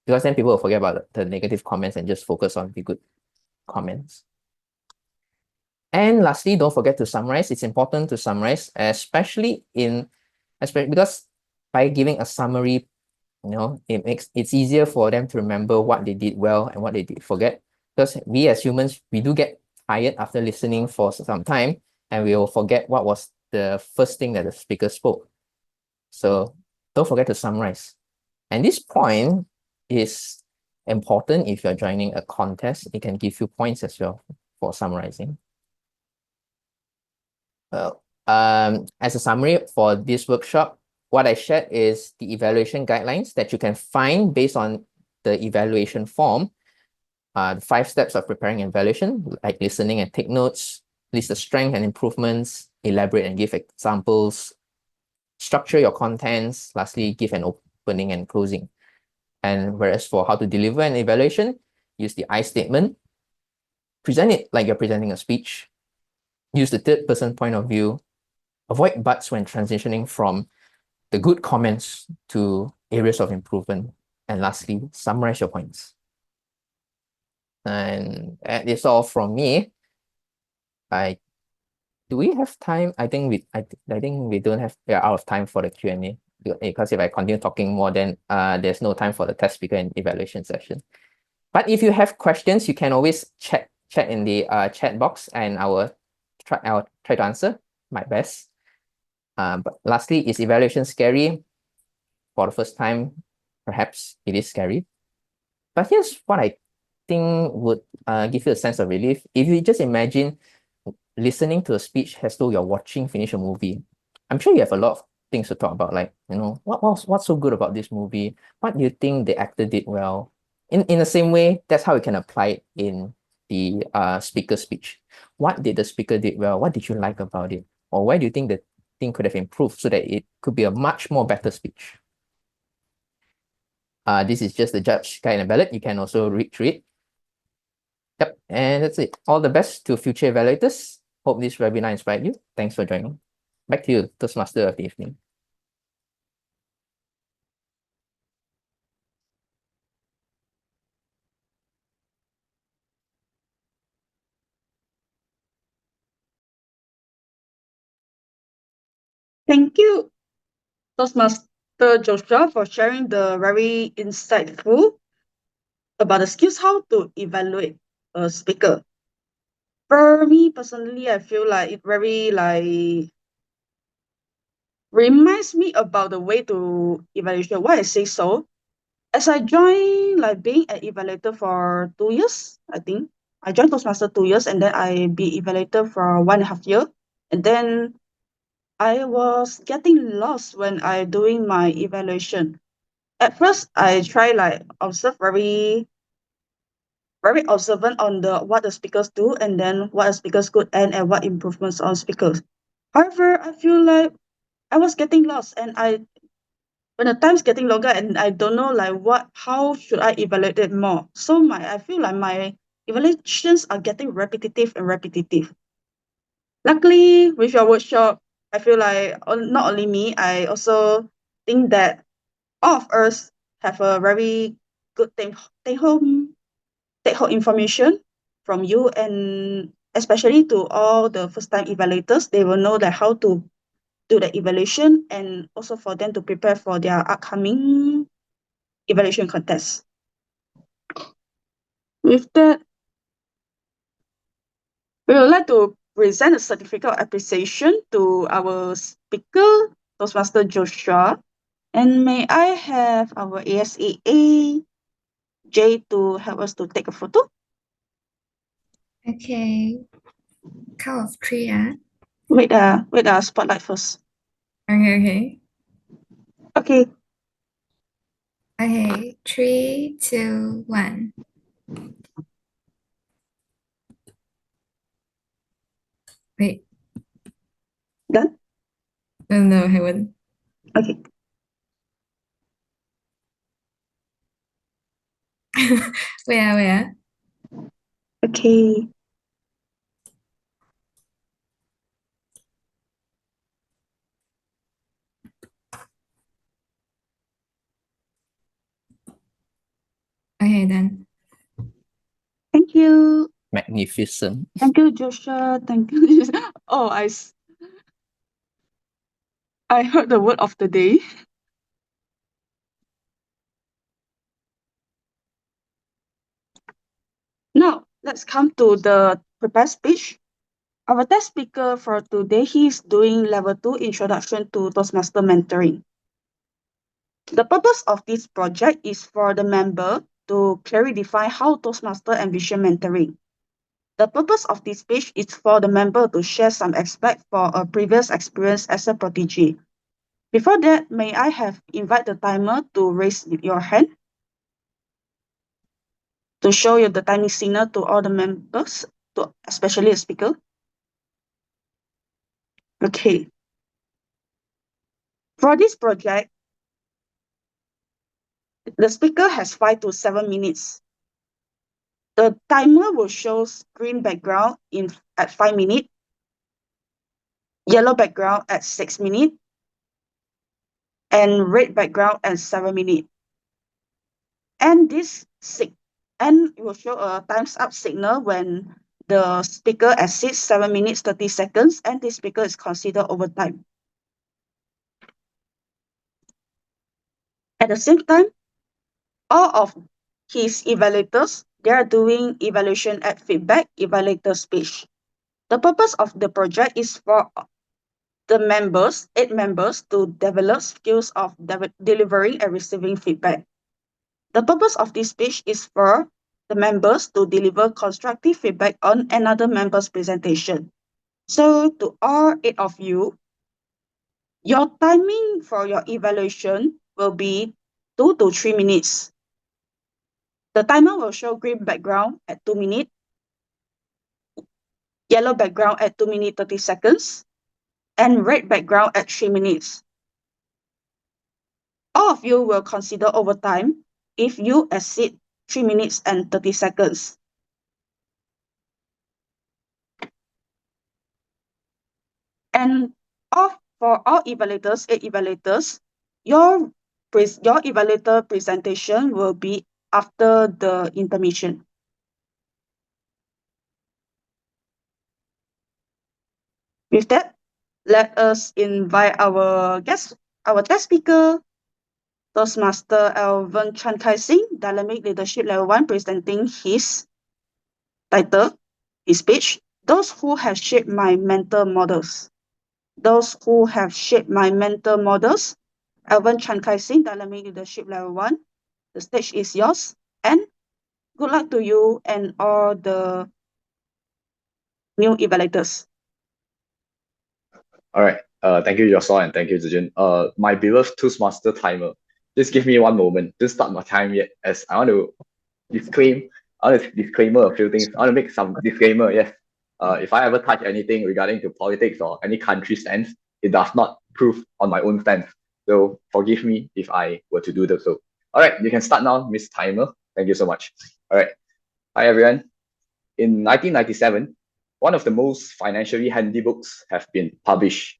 because then people will forget about the negative comments and just focus on the good comments. And lastly, don't forget to summarize. It's important to summarize, especially because by giving a summary, it's easier for them to remember what they did well and what they did forget. Because we as humans, we do get tired after listening for some time, and we will forget what was the first thing that the speaker spoke. So don't forget to summarize. And this point is important if you're joining a contest. It can give you points as well for summarizing. Well, as a summary for this workshop, what I shared is the evaluation guidelines that you can find based on the evaluation form. The 5 steps of preparing an evaluation, like listening and take notes, list the strengths and improvements, elaborate and give examples, structure your contents, lastly, give an opening and closing. And whereas for how to deliver an evaluation, use the I statement, present it like you're presenting a speech, use the third person point of view, avoid buts when transitioning from the good comments to areas of improvement, and lastly, summarize your points. And that's all from me. Do we have time? I think we don't have. We're out of time for the Q&A, because if I continue talking more, then there's no time for the test speaker and evaluation session. But if you have questions, you can always chat in the chat box, and I'll try to answer my best. But lastly, is evaluation scary? For the first time, perhaps it is scary. But here's what I think would give you a sense of relief. If you just imagine listening to a speech as though you're finish a movie, I'm sure you have a lot of things to talk about, like, what's so good about this movie? What do you think the actor did well? In the same way, that's how you can apply it in the speaker's speech. What did the speaker did well? What did you like about it? Or where do you think the thing could have improved so that it could be a much more better speech? This is just the judge guide and ballot. You can also read through it. Yep, and that's it. All the best to future evaluators. Hope this webinar inspired you. Thanks for joining. Back to you, Toastmaster of the evening. Thank you, Toastmaster Joshua, for sharing the very insightful about the skills how to evaluate a speaker. For me personally, I feel like it very reminds me about the way to evaluation. Why I say so? As I joined being an evaluator for 2 years, I think. I joined Toastmaster 2 years, and then I be evaluator for 1.5 year. And then I was getting lost when I doing my evaluation. At first, I try observe very observant on what the speakers do, and then what the speakers could and what improvements on speakers. However, I feel like I was getting lost, and when the time's getting longer and I don't know like how should I evaluate it more. So I feel like my evaluations are getting repetitive and repetitive. Luckily, with your workshop, I feel like not only me, I also think that all of us have a very good take-home information from you, and especially to all the first-time evaluators, they will know that how to do the evaluation and also for them to prepare for their upcoming evaluation contest. With that, we would like to present a certificate of appreciation to our speaker, Toastmaster Joshua. And may I have our ASAA, Jay, to help us to take a photo? Okay. Count of three, Wait, spotlight first. Okay. Okay, Okay. 3, 2, 1. Wait. done? No, haven't. Okay. Where? Okay. Okay, then. Thank you. Magnificent. Thank you, Joshua. Thank you. Oh, I heard the word of the day. Now, let's come to the prepared speech. Our test speaker for today, he is doing level 2 introduction to Toastmaster mentoring. The purpose of this project is for the member to clearly define how Toastmaster envision mentoring. The purpose of this speech is for the member to share some aspect for a previous experience as a protege. Before that, may I invite the timer to raise your hand to show you the timing signal to all the members, especially the speaker. Okay. For this project, the speaker has 5 to 7 minutes. The timer will show green background at 5 minutes, yellow background at 6 minutes, and red background at 7 minutes. And it will show a time's up signal when the speaker exceeds 7 minutes 30 seconds and the speaker is considered overtime. At the same time, all of his evaluators, they are doing evaluation at feedback evaluator speech. The purpose of the project is for the 8 members, to develop skills of delivering and receiving feedback. The purpose of this speech is for the members to deliver constructive feedback on another member's presentation. So to all 8 of you, your timing for your evaluation will be 2 to 3 minutes. The timer will show green background at 2 minutes, yellow background at 2 minutes 30 seconds, and red background at 3 minutes. All of you will consider overtime if you exceed 3 minutes and 30 seconds. And for all evaluators, 8 evaluators, your evaluator presentation will be after the intermission. With that, let us invite our test speaker, Toastmaster Elven Chan Kai Sing, Dynamic Leadership Level 1, presenting his title, his speech, Those Who Have Shaped My Mental Models. Those who have shaped my mental models. Elven Chan Kai Sing, Dynamic Leadership Level 1. The stage is yours, and good luck to you and all the new evaluators. All right. Thank you, Joshua, and thank you, Zhi Jun. My beloved Toastmaster timer. Just give me one moment to start my time yet, as I want to disclaimer a few things. I want to make some disclaimer. Yes. If I ever touch anything regarding to politics or any country stance, it does not prove on my own stance. So forgive me if I were to do that. So, all right, you can start now, Miss Timer. Thank you so much. All right. Hi, everyone. In 1997, one of the most financially handy books have been published.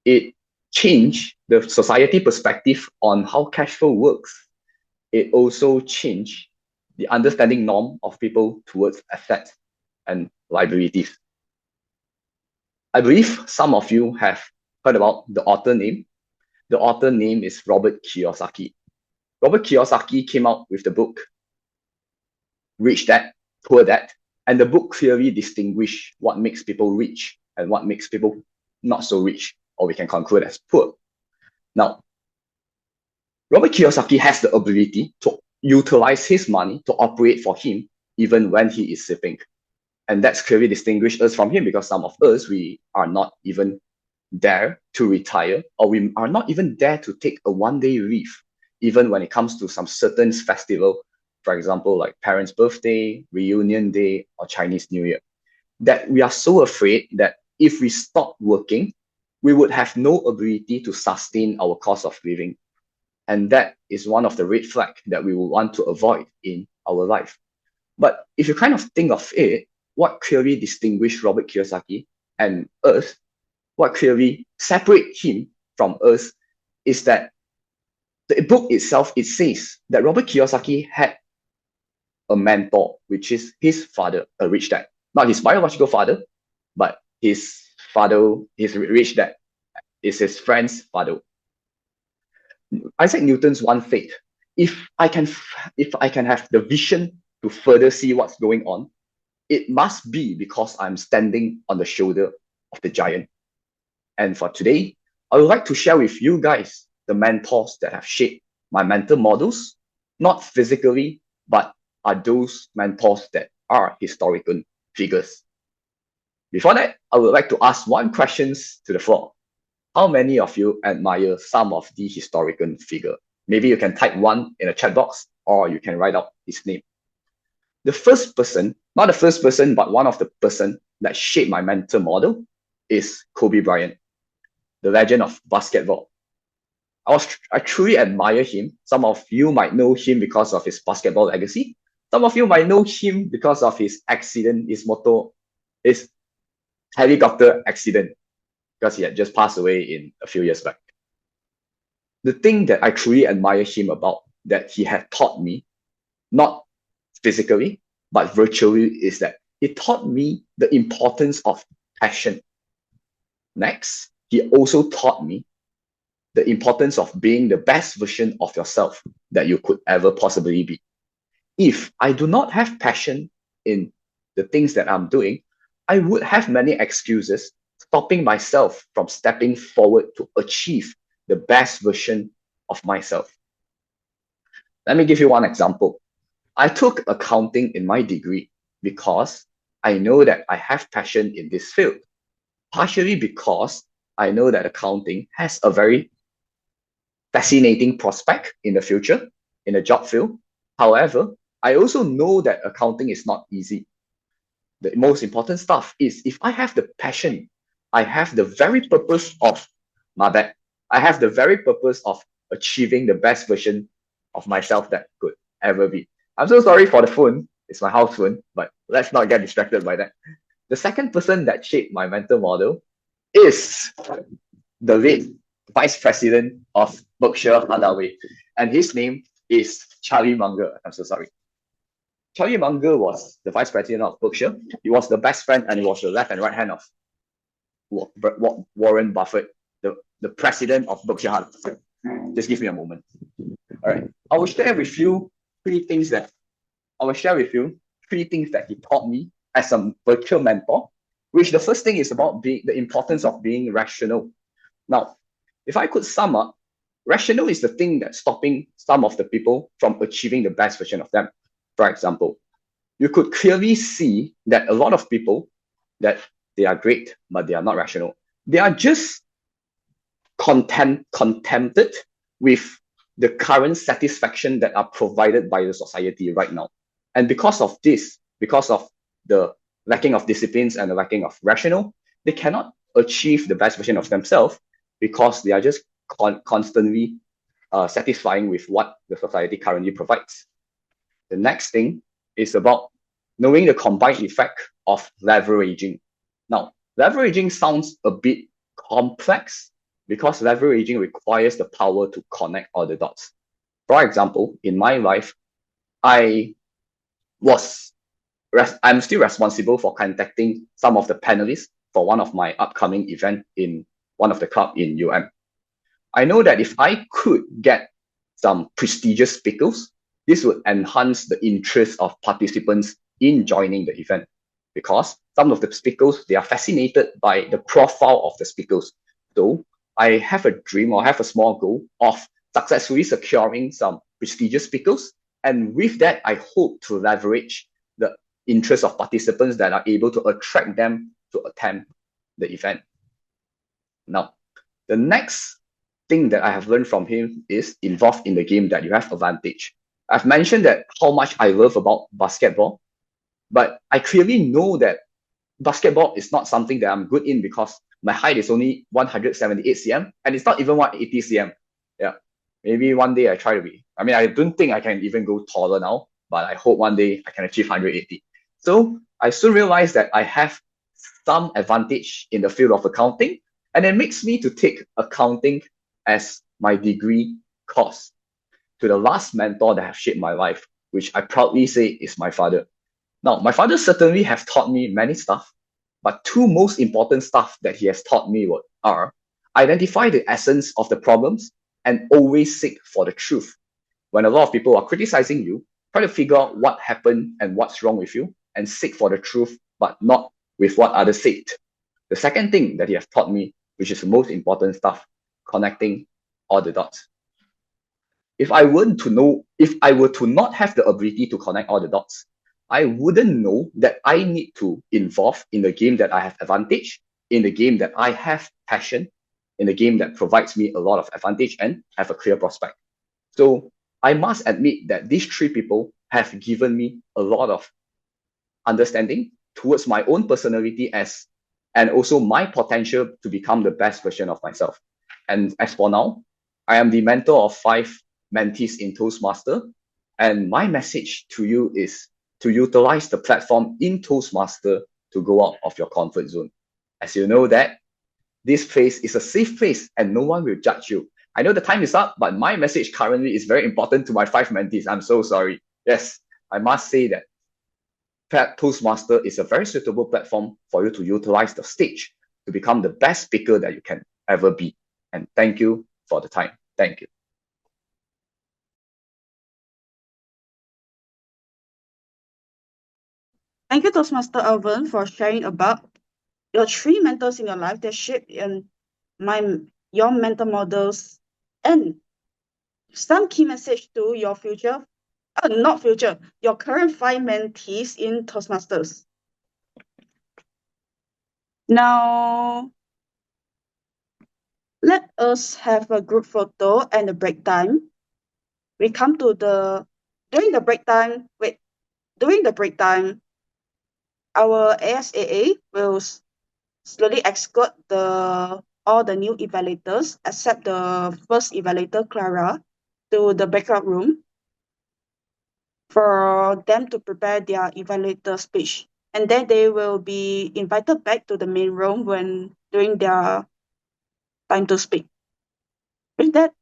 It changed the society perspective on how cash flow works. It also changed the understanding norm of people towards assets and liabilities. I believe some of you have heard about the author name. The author name is Robert Kiyosaki. Robert Kiyosaki came out with the book Rich Dad, Poor Dad, and the book clearly distinguishes what makes people rich and what makes people not so rich, or we can conclude as poor. Now, Robert Kiyosaki has the ability to utilize his money to operate for him even when he is sleeping. And that's clearly distinguished us from him, because some of us, we are not even there to retire, or we are not even there to take a one-day leave, even when it comes to some certain festival, for example, like parents' birthday, reunion day, or Chinese New Year, that we are so afraid that if we stop working, we would have no ability to sustain our cost of living. And that is one of the red flags that we will want to avoid in our life. But if you kind of think of it, what clearly distinguishes Robert Kiyosaki and us, what clearly separates him from us, is that the book itself, it says that Robert Kiyosaki had a mentor, which is his father, a rich dad. Not his biological father, but his father, his rich dad, is his friend's father. Isaac Newton's one faith: if I can have the vision to further see what's going on, it must be because I'm standing on the shoulder of the giant. And for today, I would like to share with you guys the mentors that have shaped my mental models, not physically, but are those mentors that are historical figures. Before that, I would like to ask one question to the floor. How many of you admire some of the historical figure? Maybe you can type one in a chat box, or you can write out his name. The first person, not the first person, but one of the person that shaped my mental model is Kobe Bryant, the legend of basketball. I truly admire him. Some of you might know him because of his basketball legacy. Some of you might know him because of his accident, his helicopter accident, because he had just passed away in a few years back. The thing that I truly admire him about, that he had taught me, not physically, but virtually, is that he taught me the importance of passion. Next, he also taught me the importance of being the best version of yourself that you could ever possibly be. If I do not have passion in the things that I'm doing, I would have many excuses stopping myself from stepping forward to achieve the best version of myself. Let me give you one example. I took accounting in my degree because I know that I have passion in this field, partially because I know that accounting has a very fascinating prospect in the future, in the job field. However, I also know that accounting is not easy. The most important stuff is, if I have the passion, I have the very purpose of I have the very purpose of achieving the best version of myself that could ever be. I'm so sorry for the phone. It's my house phone, but let's not get distracted by that. The second person that shaped my mental model is the late Vice President of Berkshire Hathaway, and his name is Charlie Munger. I'm so sorry. Charlie Munger was the Vice President of Berkshire. He was the best friend, and he was the left and right hand of Warren Buffett, the president of Berkshire Hathaway. Just give me a moment. All right. I will share with you three things that he taught me as a virtual mentor, which the first thing is about the importance of being rational. Now, if I could sum up, rational is the thing that's stopping some of the people from achieving the best version of them. For example, you could clearly see that a lot of people, that they are great, but they are not rational. They are just contented with the current satisfaction that are provided by the society right now. And because of this, because of the lacking of disciplines and the lacking of rational, they cannot achieve the best version of themselves, because they are just constantly satisfying with what the society currently provides. The next thing is about knowing the combined effect of leveraging. Now, leveraging sounds a bit complex because leveraging requires the power to connect all the dots. For example, in my life, I'm still responsible for contacting some of the panelists for one of my upcoming event in one of the club in UM. I know that if I could get some prestigious speakers, this would enhance the interest of participants in joining the event, because some of the speakers, they are fascinated by the profile of the speakers. So I have a dream or have a small goal of successfully securing some prestigious speakers. And with that, I hope to leverage the interest of participants that are able to attract them to attend the event. Now, the next thing that I have learned from him is involved in the game that you have advantage. I've mentioned that how much I love about basketball, but I clearly know that basketball is not something that I'm good in because my height is only 178 cm and it's not even 180 cm. Yeah, maybe one day I try to be. I mean, I don't think I can even go taller now, but I hope one day I can achieve 180. So I soon realized that I have some advantage in the field of accounting, and it makes me to take accounting as my degree course. To the last mentor that have shaped my life, which I proudly say is my father. Now, my father certainly have taught me many stuff, but two most important stuff that he has taught me are identify the essence of the problems and always seek for the truth. When a lot of people are criticizing you, try to figure out what happened and what's wrong with you and seek for the truth, but not with what others said. The second thing that he has taught me, which is the most important stuff, connecting all the dots. If I were to not have the ability to connect all the dots, I wouldn't know that I need to involve in the game that I have advantage, in the game that I have passion, in the game that provides me a lot of advantage and have a clear prospect. So I must admit that these three people have given me a lot of understanding towards my own personality and also my potential to become the best version of myself. And as for now, I am the mentor of 5 mentees in Toastmaster, and my message to you is to utilize the platform in Toastmaster to go out of your comfort zone. As you know that this place is a safe place and no one will judge you. I know the time is up, but my message currently is very important to my 5 mentees. I'm so sorry. Yes, I must say that Toastmaster is a very suitable platform for you to utilize the stage to become the best speaker that you can ever be. And thank you for the time. Thank you. Thank you, Toastmaster Elven, for sharing about your 3 mentors in your life that shape your mentor models and some key message to your your current 5 mentees in Toastmasters. Now, let us have a group photo and a break time. During the break time, our ASAA will slowly escort all the new evaluators except the first evaluator, Clara, to the breakout room for them to prepare their evaluator speech. And then they will be invited back to the main room during their time to speak. With that,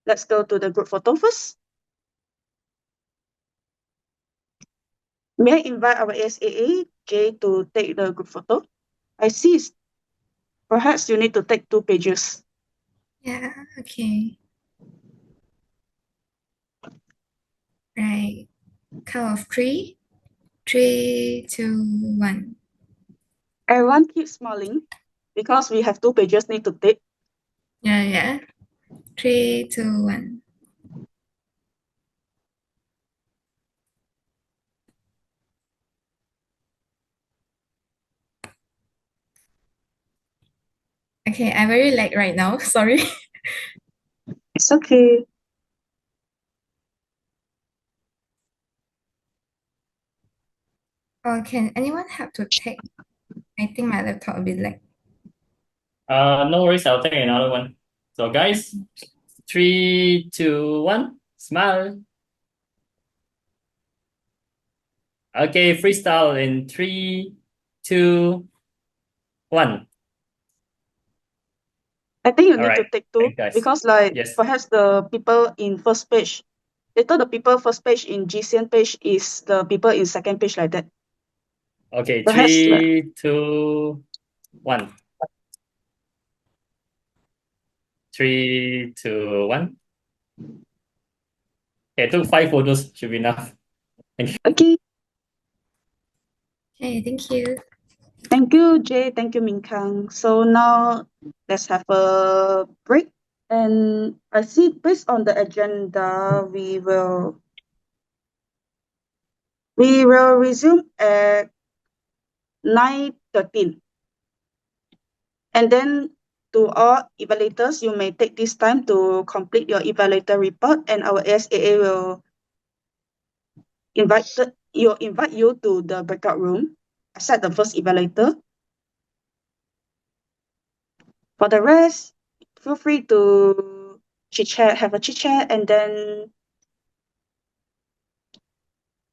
let's go to the group photo first. May I invite our ASAA, Jay, to take the group photo? I see. Perhaps you need to take 2 pages. Yeah, okay. Right. Count of 3. 3, 2, 1. Everyone keep smiling because we have 2 pages need to take. Yeah. 3, 2, 1. Okay, I very lag right now. Sorry. It's okay. Can anyone help to take? I think my laptop a bit lag. No worries, I'll take another one. So guys, 3, 2, 1, smile. Okay, freestyle in 3, 2, 1. I think you All need to right. take two Thanks, guys. because like Yes. perhaps the people in first page, later the people first page in Ji Xuan page is the people in second page like that. Okay, Perhaps 3, 2, 1. 3, 2, 1. Okay, I took 5 photos. Should be enough. okay. Okay, thank you. Thank you, Jay. Thank you, Ming Kang. So now let's have a break. And I see based on the agenda, we will resume at 9:13. And then to all evaluators, you may take this time to complete your evaluator report, and our ASAA will invite you to the breakout room, except the first evaluator. For the rest, feel free to have a chit chat, and then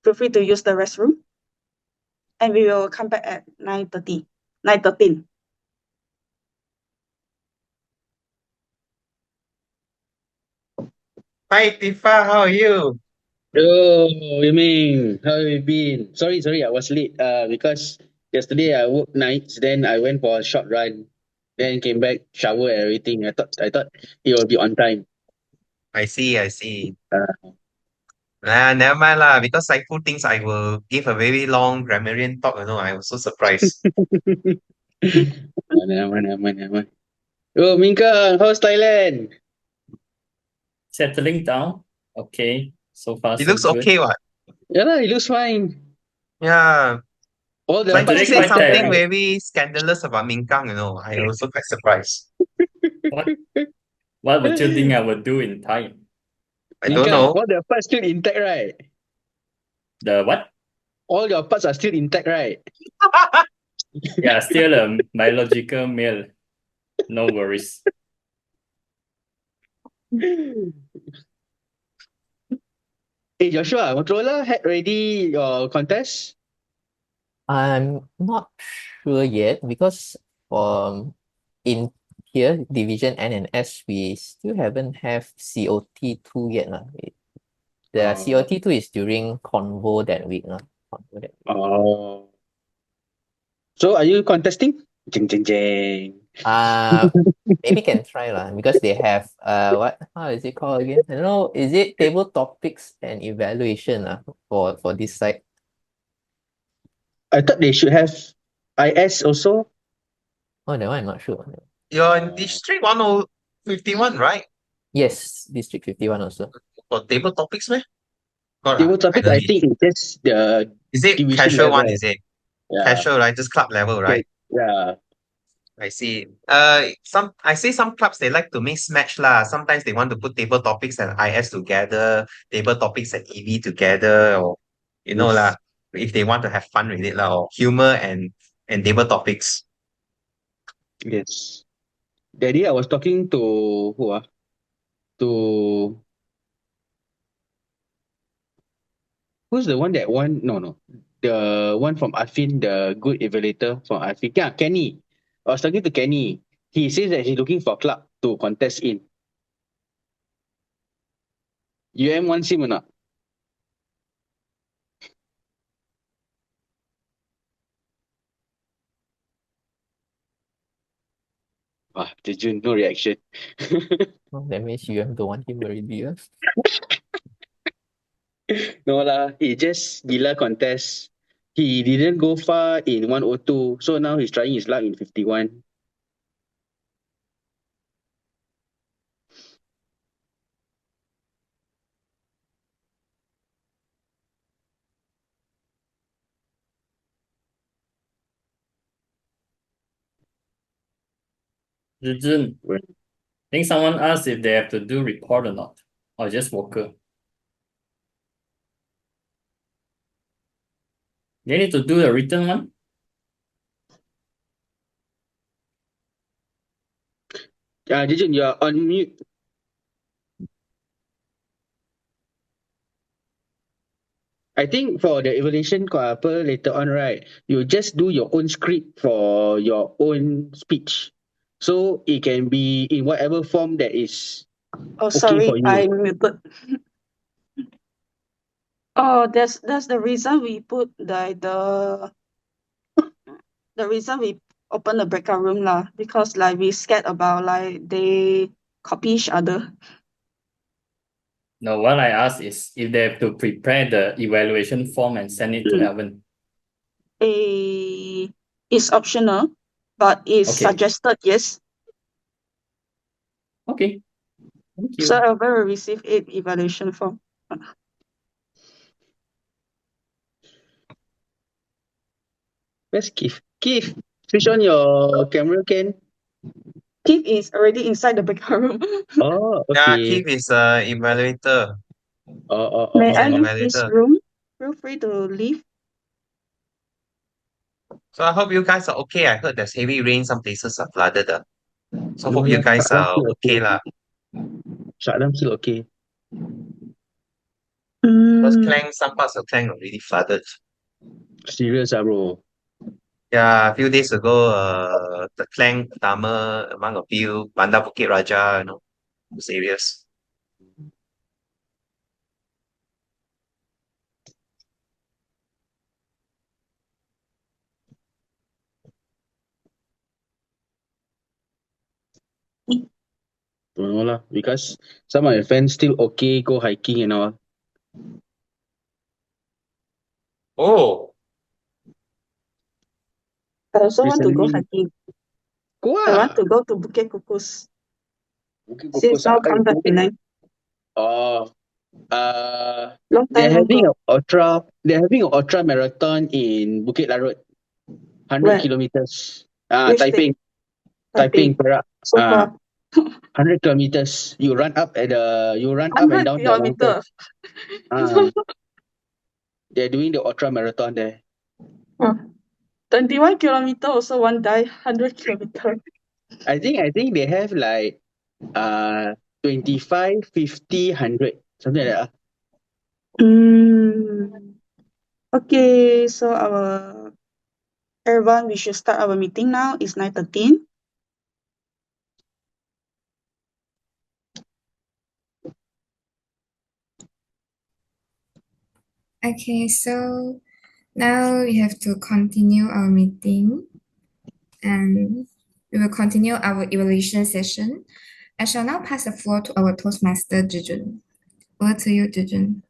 feel free to use the restroom. And we will come back at 9:13. Hi, Ikhtifar, how are you? Oh, Ming, how have you been? Sorry, I was late. Because yesterday I worked nights, then I went for a short run, then came back, shower and everything. I thought it will be on time. I see. Uh, Never mind lah, because Saiful thinks I will give a very long grammarian talk, I was so surprised. Aman. Oh, Mingka, how's Thailand? Settling down. Okay. So far, It so looks good. okay, what? Yeah, lah, it looks fine. Yeah. All the But you today parts say quite intact, something right? very scandalous about Ming Kang, I also quite surprised. What would you think I would do in time? I don't Mingka, know. all the parts still intact, right? The what? All your parts are still intact, right? Yeah, still a biological male. No worries. Hey, Joshua, Motorola had ready your contest? I'm not sure yet because in here division N and S we still haven't have COT2 yet lah. The COT2 is during convo that week lah. Oh. So are you contesting? Jeng. Maybe can try lah because they have how is it called again? I don't know. Is it table topics and evaluation for this side? I thought they should have IS also. Oh, that one I'm not sure. You're in District 1051, right? Yes, District 51 also. For table topics, meh? Got Table ah? topic, I think it's just the Is it division casual one, level. is it? Yeah. Casual, right? Just club level, right? Yeah. I see. I see some clubs they like to mix match lah. Sometimes they want to put table topics and IS together, table topics and EV together, or lah, if they want to have fun with it lah, or humor and table topics. Yes. That day I was talking to who To who's the one that won? No. The one from Arfin, the good evaluator from Arfin. Yeah, Kenny. I was talking to Kenny. He says that he's looking for a club to contest in. wants him or not? Zhi Jun, no reaction. Oh, that means you don't want him already. No lah, he just gila contest. He didn't go far in 102, so now he's trying his luck in 51. Zhi Jun, think someone asked if they have to do report or not, or just worker. They need to do the written one. Zhi Jun, you are on mute. I think for the evaluation later on, right, you just do your own script for your own speech. So it can be in whatever form that is Oh, okay sorry, for you. I muted. Oh, that's the reason we put the reason we open the breakout room lah, because like we scared about like they copy each other. No, what I asked is if they have to prepare the evaluation form and send it to Elven. It's optional, but it's Okay. suggested, yes. Okay. Thank you. So Elven will receive 8 evaluation form. Where's Keith? Keith, switch on your camera, Ken. Keith is already inside the breakout room. Oh, Yeah, okay. Keith is evaluator. May He's I an leave this evaluator. room? Feel free to leave. So I hope you guys are okay. I heard there's heavy rain, some places are flooded. So No hope you lah, guys Shah Alam are still okay lah. Shah Alam still okay. Because Mm, Klang, some parts of Klang already flooded. Serious bro. Yeah, a few days ago, the Klang, Tama, among a few, Bandar Bukit Raja, those areas. Don't know lah, because some of my friends still okay, go hiking and all. Oh, I also want to go Recently, hiking. go I want ah. to go to Bukit Kukus. Bukit Since Kukus now ah. come back Penang. Oh, Long they're time no having go. they're having an ultra marathon in Bukit Larut, 100 Where? kilometers. Which state? Taiping, Perak. So far. 100 kilometers. You run up and 100 down the mountain. kilometers. They're doing the ultra marathon there. 21 kilometers also one die, 100 kilometers. I think they have like 25, 50, 100, something like that. Okay, so everyone, we should start our meeting now. It's 9:13. Okay, so now we have to continue our meeting and we will continue our evaluation session. I shall now pass the floor to our Toastmaster, Zhi Jun. Over to you, Zhi Jun.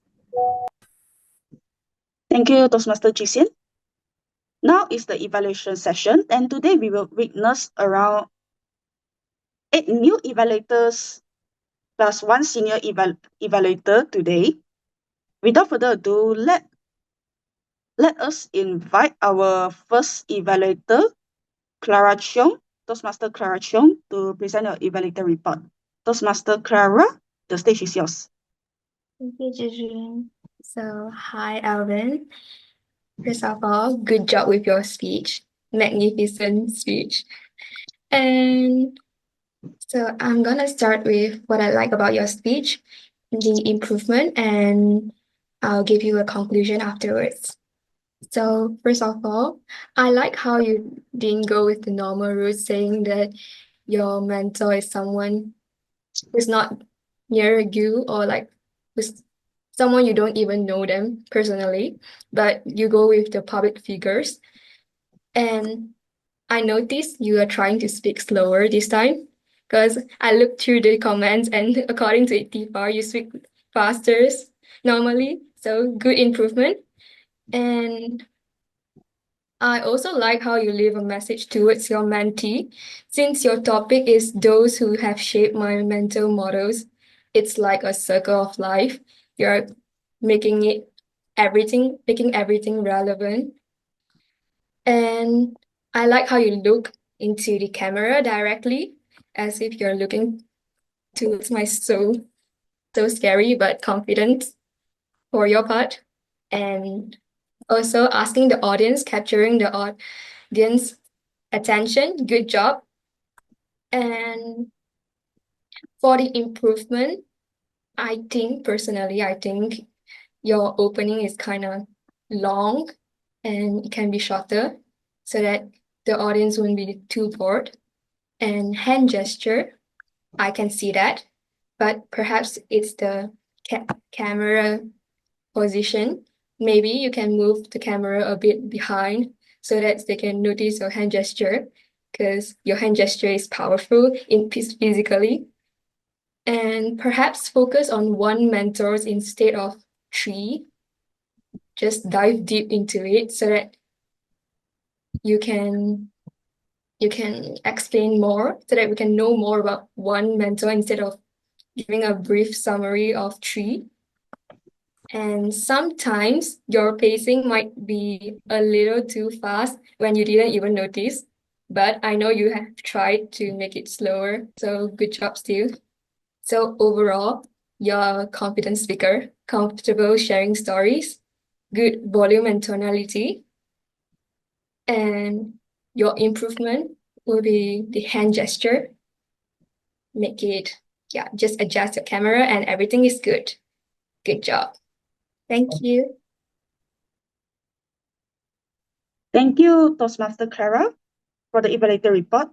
Thank you, Toastmaster Zhi Jun. Now is the evaluation session, and today we will witness around 8 new evaluators plus 1 senior evaluator today. Without further ado, let us invite our first evaluator, Clara Cheong, Toastmaster Clara Cheong, to present your evaluator report. Toastmaster Clara, the stage is yours. Thank you, Zhi Jun. So, hi, Elven. First of all, good job with your speech. Magnificent speech. And so I'm gonna start with what I like about your speech, the improvement, and I'll give you a conclusion afterwards. So first of all, I like how you didn't go with the normal route saying that your mentor is someone who's not near you or like who's someone you don't even know them personally, but you go with the public figures. And I noticed you are trying to speak slower this time because I looked through the comments and according to Ikhtifar, you speak faster normally. So good improvement. And I also like how you leave a message towards your mentee. Since your topic is those who have shaped my mental models, it's like a circle of life. You're making everything relevant. And I like how you look into the camera directly, as if you're looking towards my soul. So scary but confident for your part. And also asking the audience, capturing the audience attention. Good job. And For the improvement, personally, I think your opening is kind of long and it can be shorter so that the audience won't be too bored. And hand gesture, I can see that, but perhaps it's the camera position. Maybe you can move the camera a bit behind so that they can notice your hand gesture, because your hand gesture is powerful physically. And perhaps focus on one mentors instead of three. Just dive deep into it so that you can explain more, so that we can know more about one mentor instead of giving a brief summary of three. And sometimes your pacing might be a little too fast when you didn't even notice, but I know you have tried to make it slower, so good job still. So overall, you're a confident speaker, comfortable sharing stories, good volume and tonality, and your improvement will be the hand gesture. Make it, just adjust your camera and everything is good. Good job. Thank you. Thank you, Toastmaster Clara, for the evaluator report.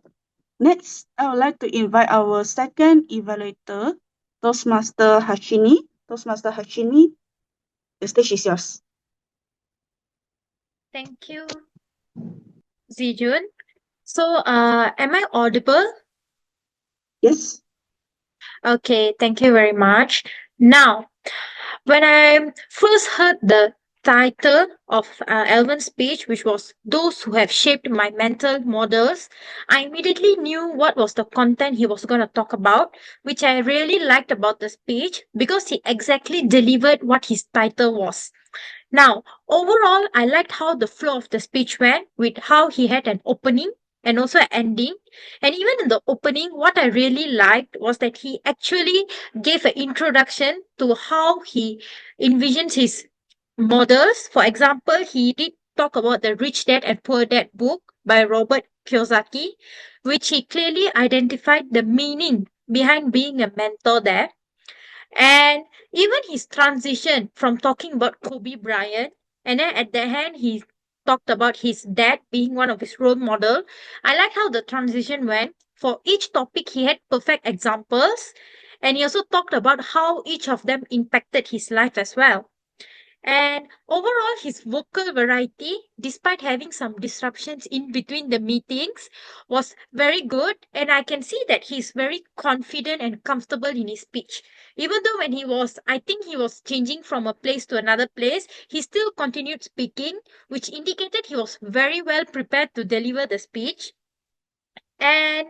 Next, I would like to invite our second evaluator, Toastmaster Harshini. Toastmaster Harshini, the stage is yours. Thank you, Zhi Jun. So, am I audible? Yes. Okay, thank you very much. Now, when I first heard the title of Elven's speech, which was "Those Who Have Shaped My Mental Models," I immediately knew what was the content he was going to talk about, which I really liked about the speech because he exactly delivered what his title was. Now, overall, I liked how the flow of the speech went, with how he had an opening and also an ending. And even in the opening, what I really liked was that he actually gave an introduction to how he envisions his models. For example, he did talk about the Rich Dad and Poor Dad book by Robert Kiyosaki, which he clearly identified the meaning behind being a mentor there. And even his transition from talking about Kobe Bryant, and then at the end, he talked about his dad being one of his role model. I like how the transition went. For each topic, he had perfect examples, and he also talked about how each of them impacted his life as well. And overall, his vocal variety, despite having some disruptions in between the meetings, was very good. And I can see that he's very confident and comfortable in his speech. Even though I think he was changing from a place to another place, he still continued speaking, which indicated he was very well prepared to deliver the speech. And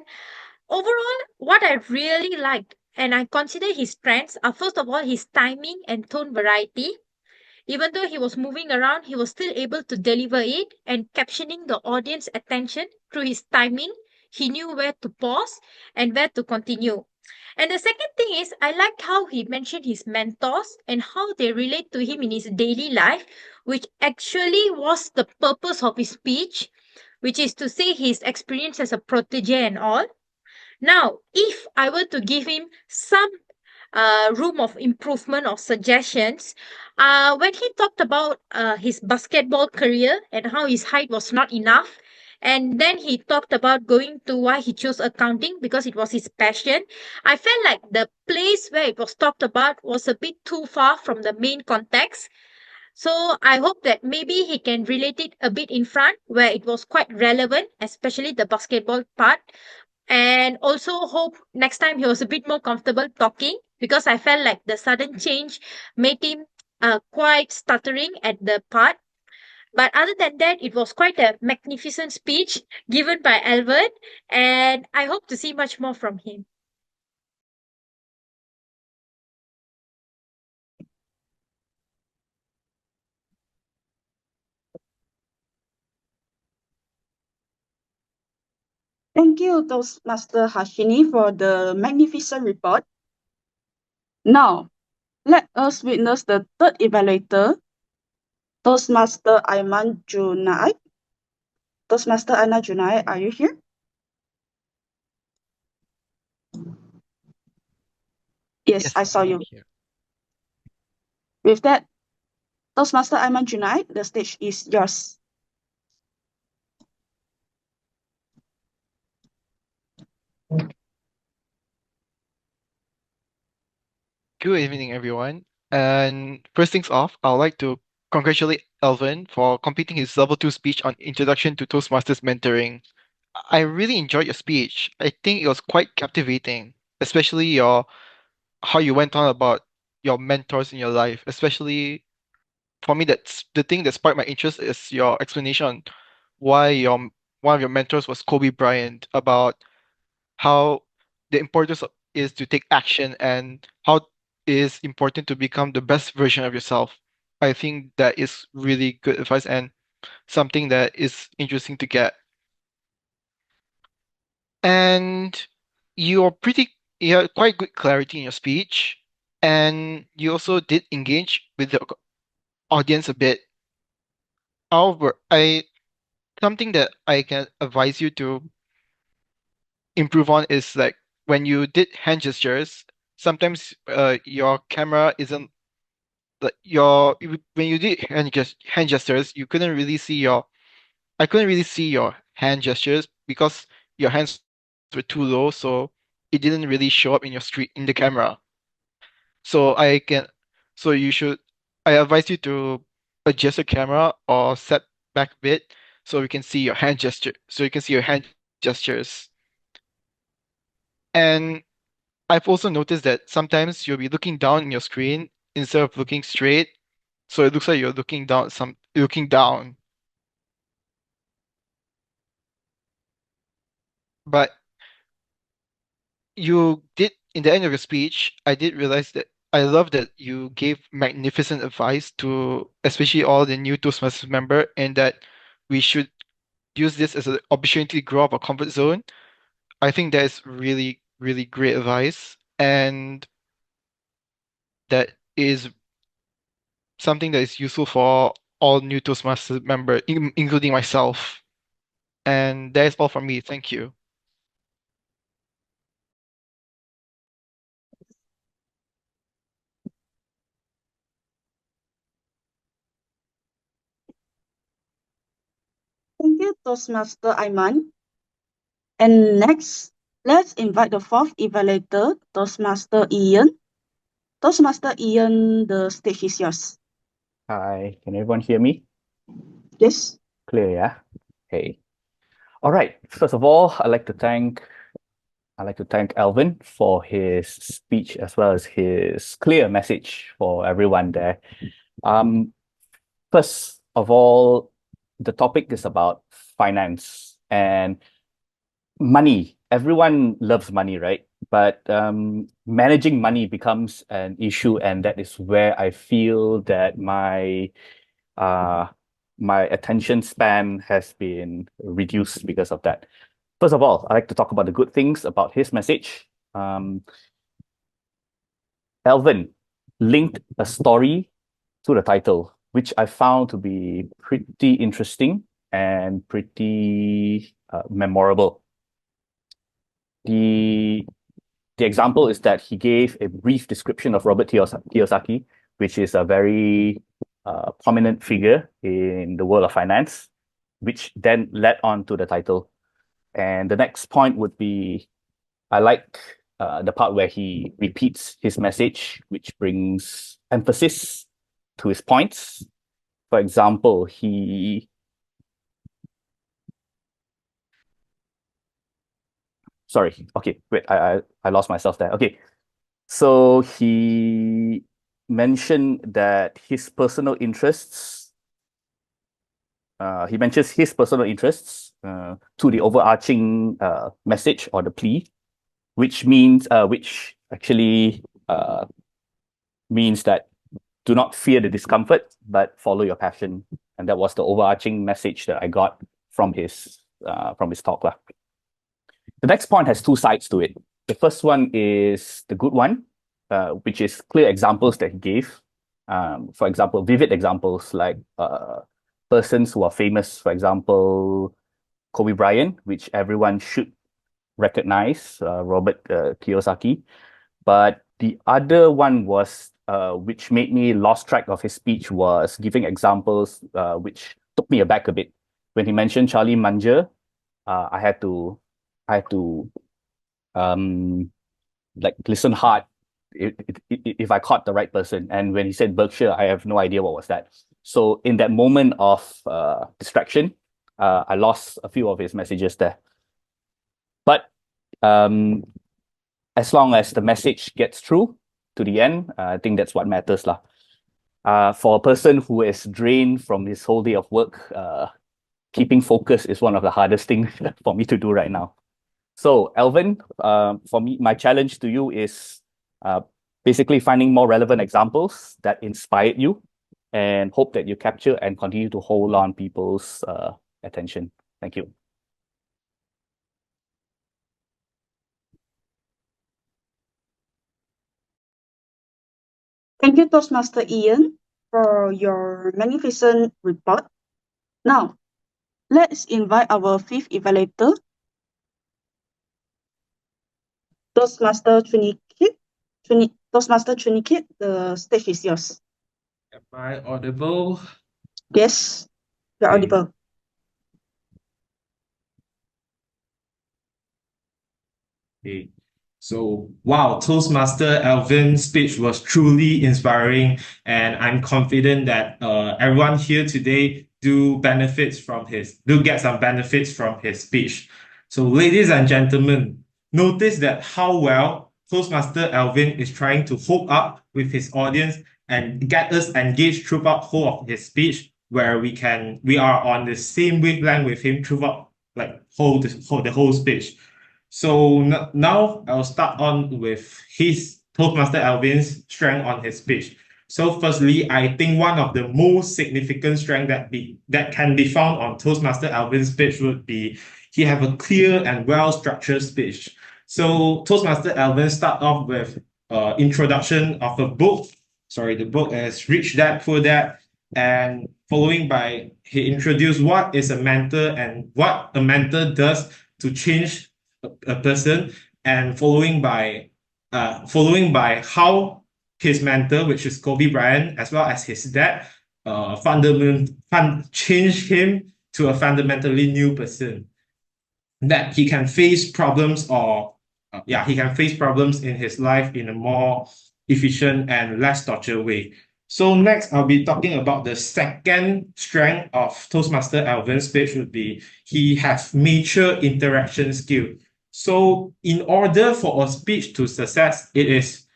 overall, what I really liked and I consider his strengths are, first of all, his timing and tone variety. Even though he was moving around, he was still able to deliver it and capturing the audience attention through his timing. He knew where to pause and where to continue. And the second thing is, I liked how he mentioned his mentors and how they relate to him in his daily life, which actually was the purpose of his speech, which is to say his experience as a protege and all. Now, if I were to give him some room of improvement or suggestions, when he talked about his basketball career and how his height was not enough, and then he talked about going to why he chose accounting because it was his passion. I felt like the place where it was talked about was a bit too far from the main context. So I hope that maybe he can relate it a bit in front where it was quite relevant, especially the basketball part. And also hope next time he was a bit more comfortable talking because I felt like the sudden change made him quite stuttering at the part. But other than that, it was quite a magnificent speech given by Elven, and I hope to see much more from him. Thank you, Toastmaster Harshini, for the magnificent report. Now, let us witness the third evaluator, Toastmaster Aimaan Junaid. Toastmaster Aimaan Junaid, are you here? Yes, I saw you. Here. With that, Toastmaster Aimaan Junaid, the stage is yours. Good evening, everyone. And first things off, I'd like to congratulate Elven for completing his level 2 speech on Introduction to Toastmasters Mentoring. I really enjoyed your speech. I think it was quite captivating, especially your how you went on about your mentors in your life. Especially for me, that's the thing that sparked my interest is your explanation on why one of your mentors was Kobe Bryant, about how the importance is to take action and how it is important to become the best version of yourself. I think that is really good advice and something that is interesting to get. And you had quite good clarity in your speech, and you also did engage with the audience a bit. However, I something that I can advise you to improve on is like when you did hand gestures, sometimes your camera isn't like when you did hand gestures, you couldn't really see your I couldn't really see your hand gestures because your hands were too low, so it didn't really show up in your street in the camera. So I can so you should I advise you to adjust your camera or set back a bit so you can see your hand gestures. And I've also noticed that sometimes you'll be looking down in your screen instead of looking straight. So it looks like you're looking down. But you did in the end of your speech, I did realize that I love that you gave magnificent advice to especially all the new Toastmasters member, and that we should use this as an opportunity to grow up our comfort zone. I think that is really, really great advice, and that is something that is useful for all new Toastmasters member, including myself. And that is all from me. Thank you. Thank you, Toastmaster Aimaan. And next, let's invite the fourth evaluator, Toastmaster Ian. Toastmaster Ian, the stage is yours. Hi, can everyone hear me? Yes. Clear, yeah? Okay. All right. First of all, I'd like to thank Elvin for his speech as well as his clear message for everyone there. First of all, the topic is about finance and money. Everyone loves money, right? But managing money becomes an issue, and that is where I feel that my attention span has been reduced because of that. First of all, I like to talk about the good things about his message. Elvin linked a story to the title, which I found to be pretty interesting and pretty memorable. The example is that he gave a brief description of Robert Kiyosaki, which is a very prominent figure in the world of finance, which then led on to the title. And the next point would be, I like the part where he repeats his message, which brings emphasis to his points. For example, sorry, okay, wait, I lost myself there. Okay, so he mentioned that his personal interests, he mentions his personal interests to the overarching message or the plea, which actually means that do not fear the discomfort, but follow your passion. And that was the overarching message that I got from his talk. The next point has two sides to it. The first one is the good one, which is clear examples that he gave. For example, vivid examples like persons who are famous, for example, Kobe Bryant, which everyone should recognize, Robert Kiyosaki. But The other one was, which made me lost track of his speech, was giving examples, which took me aback a bit. When he mentioned Charlie Munger, I had to like listen hard if I caught the right person. And when he said Berkshire, I have no idea what was that. So in that moment of distraction, I lost a few of his messages there. But as long as the message gets through to the end, I think that's what matters lah. For a person who is drained from his whole day of work, keeping focus is one of the hardest things for me to do right now. So Elven, for me, my challenge to you is basically finding more relevant examples that inspired you, and hope that you capture and continue to hold on people's attention. Thank you. Thank you, Toastmaster Ian, for your magnificent report. Now, let's invite our fifth evaluator, Toastmaster Trinikit. Toastmaster Trinikit, the stage is yours. Am I audible? Yes, you're Okay. audible. Okay. So, wow, Toastmaster Elven's speech was truly inspiring, and I'm confident that everyone here today do get some benefits from his speech. So, ladies and gentlemen, notice that how well Toastmaster Elven is trying to hook up with his audience and get us engaged throughout whole of his speech, where we are on the same wavelength with him throughout like the whole speech. So now I'll start on with his Toastmaster Elven's strength on his speech. So firstly, I think one of the most significant strength that can be found on Toastmaster Elven's speech would be he have a clear and well-structured speech. So Toastmaster Elven start off with introduction of a book. Sorry, the book is Rich Dad, Poor Dad, and following by he introduced what is a mentor and what a mentor does to change a person, and following by how his mentor, which is Kobe Bryant, as well as his dad, changed him to a fundamentally new person, that he can face problems in his life in a more efficient and less tortured way. So next, I'll be talking about the second strength of Toastmaster Elven's speech would be he has mature interaction skill. So in order for a speech to success, it is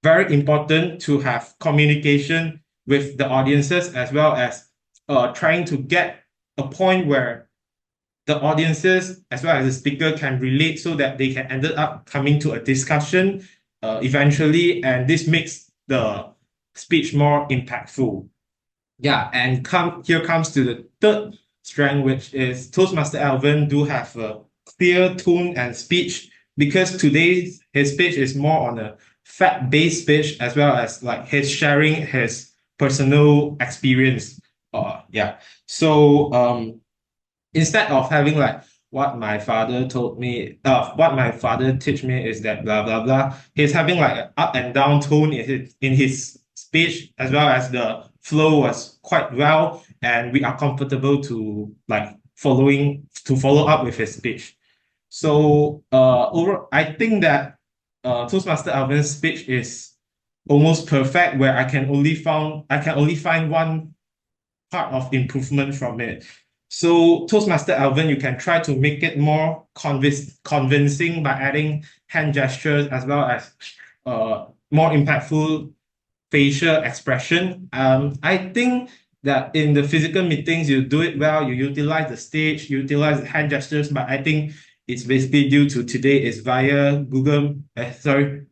very important to have communication with the audiences, as well as trying to get a point where the audiences as well as the speaker can relate, so that they can end up coming to a discussion eventually, and this makes the speech more impactful. Yeah, and here comes to the third strength, which is Toastmaster Elven do have a clear tone and speech, because today's his speech is more on a fact-based speech, as well as like his sharing his personal experience. So instead of having like what my father told me, what my father teach me is that blah blah blah, he's having like an up and down tone in his speech, as well as the flow was quite well, and we are comfortable to follow up with his speech. So I think that Toastmaster Elven's speech is almost perfect, where I can only find one part of improvement from it. So Toastmaster Elven, you can try to make it more convincing by adding hand gestures, as well as more impactful facial expression. I think that in the physical meetings, you do it well, you utilize the stage, you utilize the hand gestures, but I think it's basically due to today is via Google,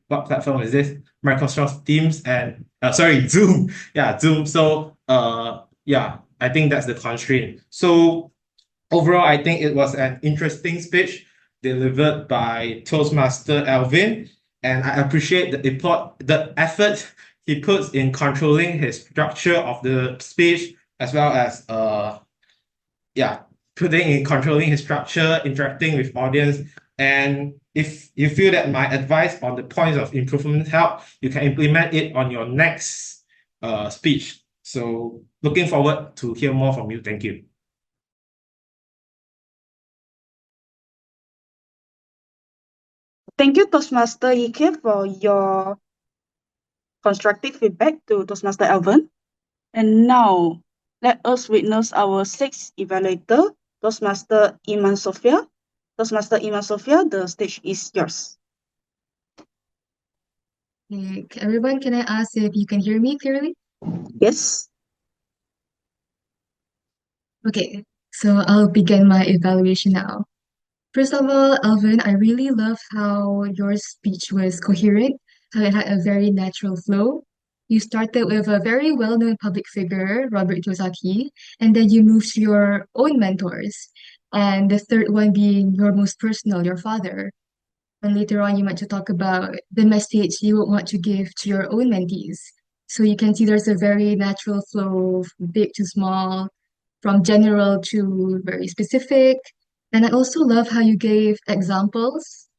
what platform is this? Microsoft Teams and, Zoom. Yeah, Zoom. So, I think that's the constraint. So overall, I think it was an interesting speech delivered by Toastmaster Elven, and I appreciate the effort he puts in controlling his structure of the speech, as well as controlling his structure, interacting with audience, and if you feel that my advice on the points of improvement help, you can implement it on your next speech. So looking forward to hear more from you. Thank you. Thank you, Toastmaster Ike, for your constructive feedback to Toastmaster Elven. And now, let us witness our sixth evaluator, Toastmaster Iman Sofea. Toastmaster Iman Sofea, the stage is yours. Okay, everyone, can I ask if you can hear me clearly? Yes. Okay, so I'll begin my evaluation now. First of all, Elvin, I really love how your speech was coherent, how it had a very natural flow. You started with a very well-known public figure, Robert Kiyosaki, and then you moved to your own mentors, and the third one being your most personal, your father. And later on, you went to talk about the message you would want to give to your own mentees. So you can see there's a very natural flow, big to small, from general to very specific. And I also love how you gave examples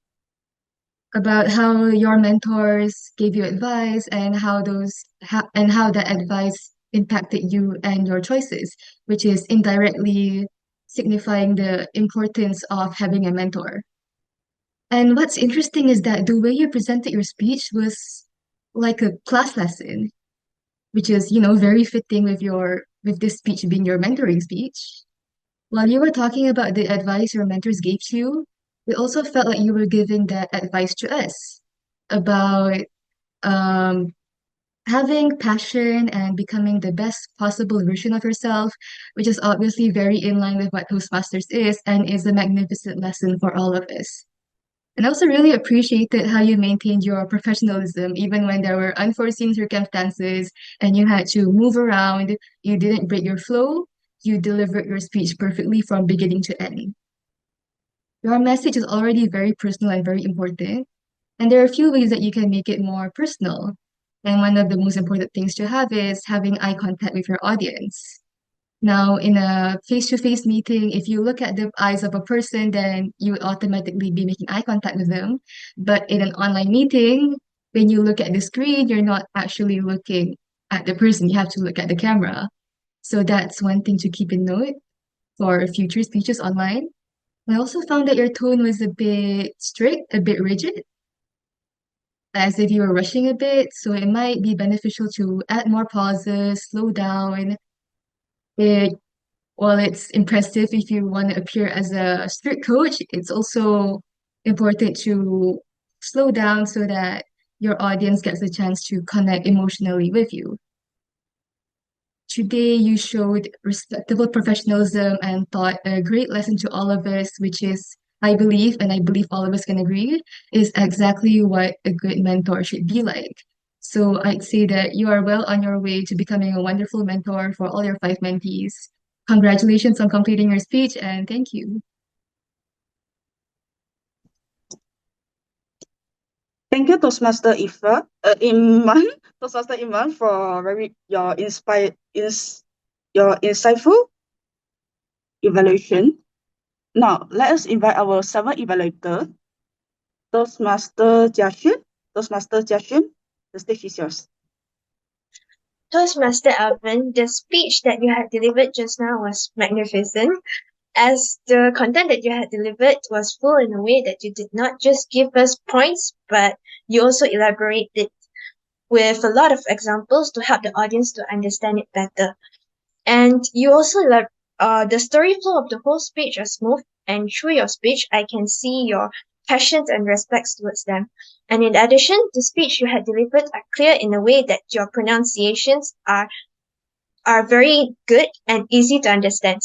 about how your mentors gave you advice and how that advice impacted you and your choices, which is indirectly signifying the importance of having a mentor. And what's interesting is that the way you presented your speech was like a class lesson, which is, very fitting with this speech being your mentoring speech. While you were talking about the advice your mentors gave to you, it also felt like you were giving that advice to us about um, having passion and becoming the best possible version of yourself, which is obviously very in line with what Toastmasters is and is a magnificent lesson for all of us. And I also really appreciated how you maintained your professionalism even when there were unforeseen circumstances and you had to move around. You didn't break your flow. You delivered your speech perfectly from beginning to end. Your message is already very personal and very important. And there are a few ways that you can make it more personal. And one of the most important things to have is having eye contact with your audience. Now, in a face-to-face meeting, if you look at the eyes of a person, then you would automatically be making eye contact with them. But in an online meeting, when you look at the screen, you're not actually looking at the person. You have to look at the camera. So that's one thing to keep in note for future speeches online. I also found that your tone was a bit strict, a bit rigid, as if you were rushing a bit. So it might be beneficial to add more pauses, slow down. It While it's impressive if you want to appear as a strict coach, it's also important to slow down so that your audience gets a chance to connect emotionally with you. Today, you showed respectable professionalism and taught a great lesson to all of us, which is, I believe, and I believe all of us can agree, is exactly what a good mentor should be like. So I'd say that you are well on your way to becoming a wonderful mentor for all your 5 mentees. Congratulations on completing your speech and thank you. Thank you, Toastmaster Iman, Toastmaster Iman, for your insightful evaluation. Now, let us invite our 7th evaluator, Toastmaster Jia Xuan. Toastmaster Jia Xuan, the stage is yours. Toastmaster Elven, the speech that you had delivered just now was magnificent, as the content that you had delivered was full in a way that you did not just give us points, but you also elaborated with a lot of examples to help the audience to understand it better. And you also the story flow of the whole speech was smooth, and through your speech, I can see your passions and respects towards them. And in addition, the speech you had delivered are clear in a way that your pronunciations are very good and easy to understand.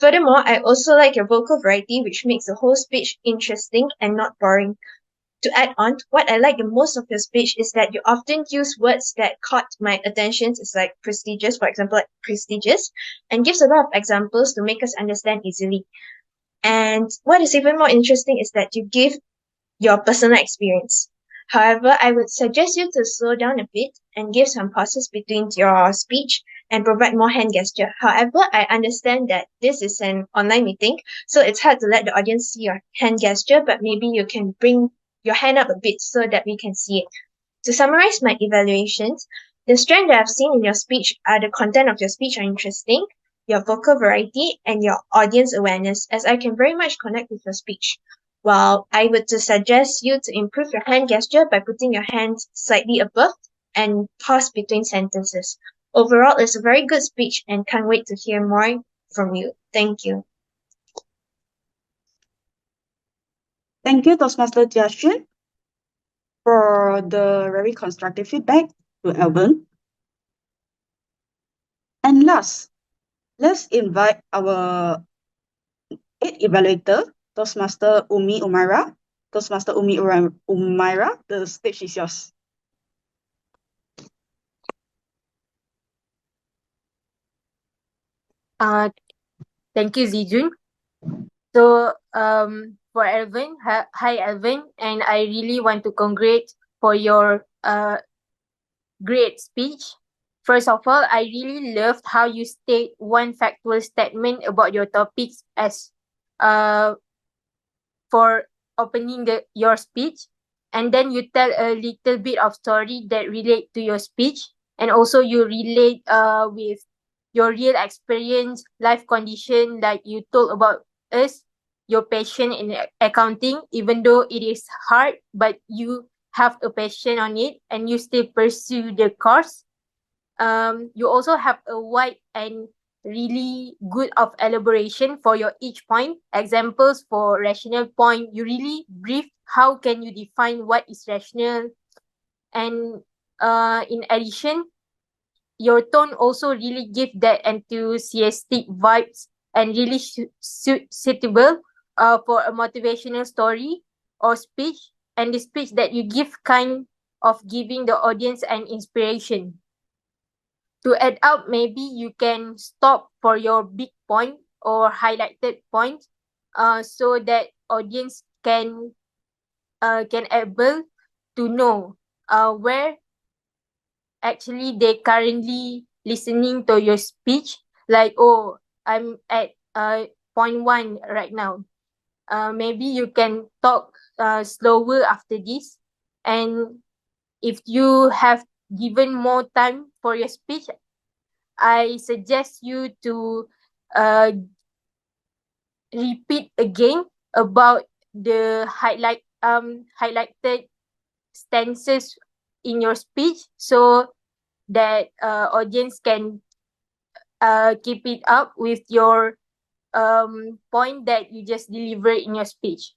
Furthermore, I also like your vocal variety, which makes the whole speech interesting and not boring. To add on, what I like the most of your speech is that you often use words that caught my attention. It's like prestigious, for example, like prestigious, and gives a lot of examples to make us understand easily. And what is even more interesting is that you give your personal experience. However, I would suggest you to slow down a bit and give some pauses between your speech, and provide more hand gesture. However, I understand that this is an online meeting, so it's hard to let the audience see your hand gesture, but maybe you can bring your hand up a bit so that we can see it. To summarize my evaluations, the strength that I've seen in your speech are the content of your speech are interesting, your vocal variety, and your audience awareness, as I can very much connect with your speech. While I would to suggest you to improve your hand gesture by putting your hands slightly above and pause between sentences. Overall, it's a very good speech and can't wait to hear more from you. Thank you. Thank you, Toastmaster Jia Xuan, for the very constructive feedback to Elven. And last, let's invite our 8th evaluator, Toastmaster Ummi Umaira. Toastmaster Ummi Umaira, the stage is yours. Thank you, Zhi Jun. So, for Elven, hi Elven, and I really want to congratulate for your great speech. First of all, I really loved how you state one factual statement about your topics as for opening your speech, and then you tell a little bit of story that relate to your speech, and also you relate with your real experience, life condition, like you told about us, your passion in accounting, even though it is hard, but you have a passion on it and you still pursue the course. You also have a wide and really good of elaboration for your each point. Examples for rational point, you really brief how can you define what is rational. And in addition, your tone also really give that enthusiastic vibes and really suitable for a motivational story or speech, and the speech that you give kind of giving the audience an inspiration. To add up, maybe you can stop for your big point or highlighted point, so that audience can able to know where actually they currently listening to your speech. Like, oh, I'm at point 1 right now. Maybe you can talk slower after this, and if you have given more time for your speech, I suggest you to repeat again about the highlighted stances in your speech, so that audience can keep it up with your point that you just delivered in your speech.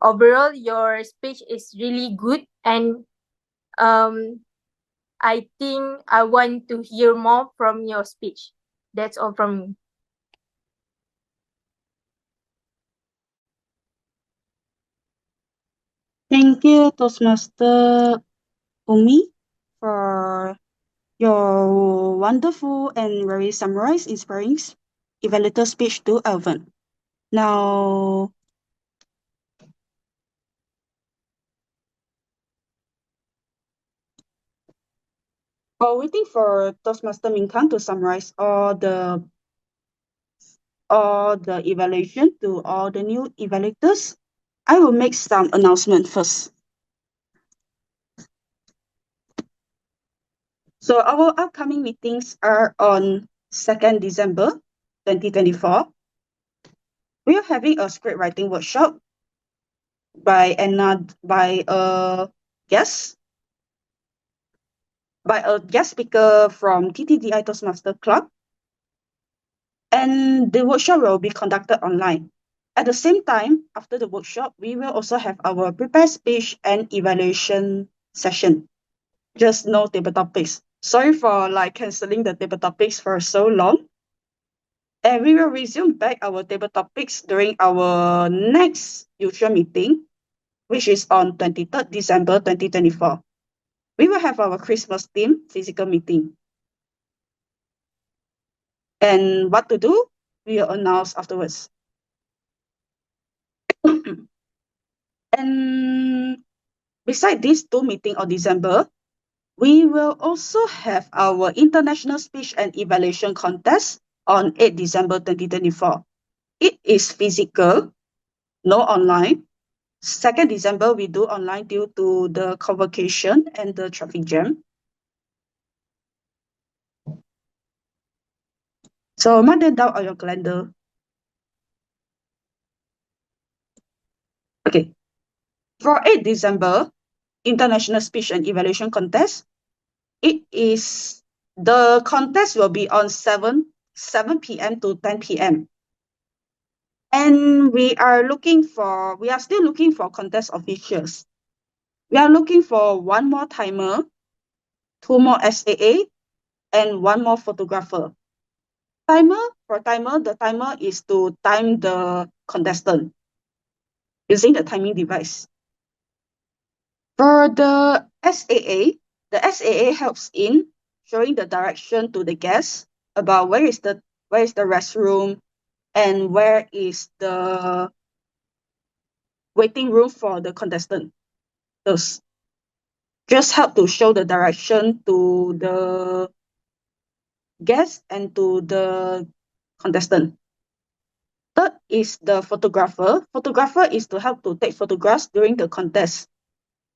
Overall, your speech is really good, and I think I want to hear more from your speech. That's all from me. Thank you, Toastmaster Ummi, for your wonderful and very summarized, inspiring evaluator speech to Elven. Now, while waiting for Toastmaster Ming to summarize all the evaluation to all the new evaluators, I will make some announcement first. So our upcoming meetings are on 2nd December 2024. We are having a script writing workshop by a guest speaker from TTDI Toastmaster Club, and the workshop will be conducted online. At the same time, after the workshop, we will also have our prepared speech and evaluation session. Just no table topics. Sorry for cancelling the table topics for so long. And we will resume back our table topics during our next usual meeting, which is on 23rd December 2024. We will have our Christmas theme physical meeting. And what to do, we will announce afterwards. And beside these 2 meetings of December, We will also have our International Speech and Evaluation Contest on 8 December 2024. It is physical, no online. 2nd December, we do online due to the convocation and the traffic jam. So mark that down on your calendar. Okay. For 8 December, International Speech and Evaluation Contest, the contest will be on 7 p.m. to 10 p.m. And we are still looking for contest officials. We are looking for 1 more timer, 2 more ASAA, and 1 more photographer. The timer is to time the contestant using the timing device. For the SAA helps in showing the direction to the guests about where is the restroom and where is the waiting room for the contestant. Those just help to show the direction to the guests and to the contestant. Third is the photographer. Photographer is to help to take photographs during the contest.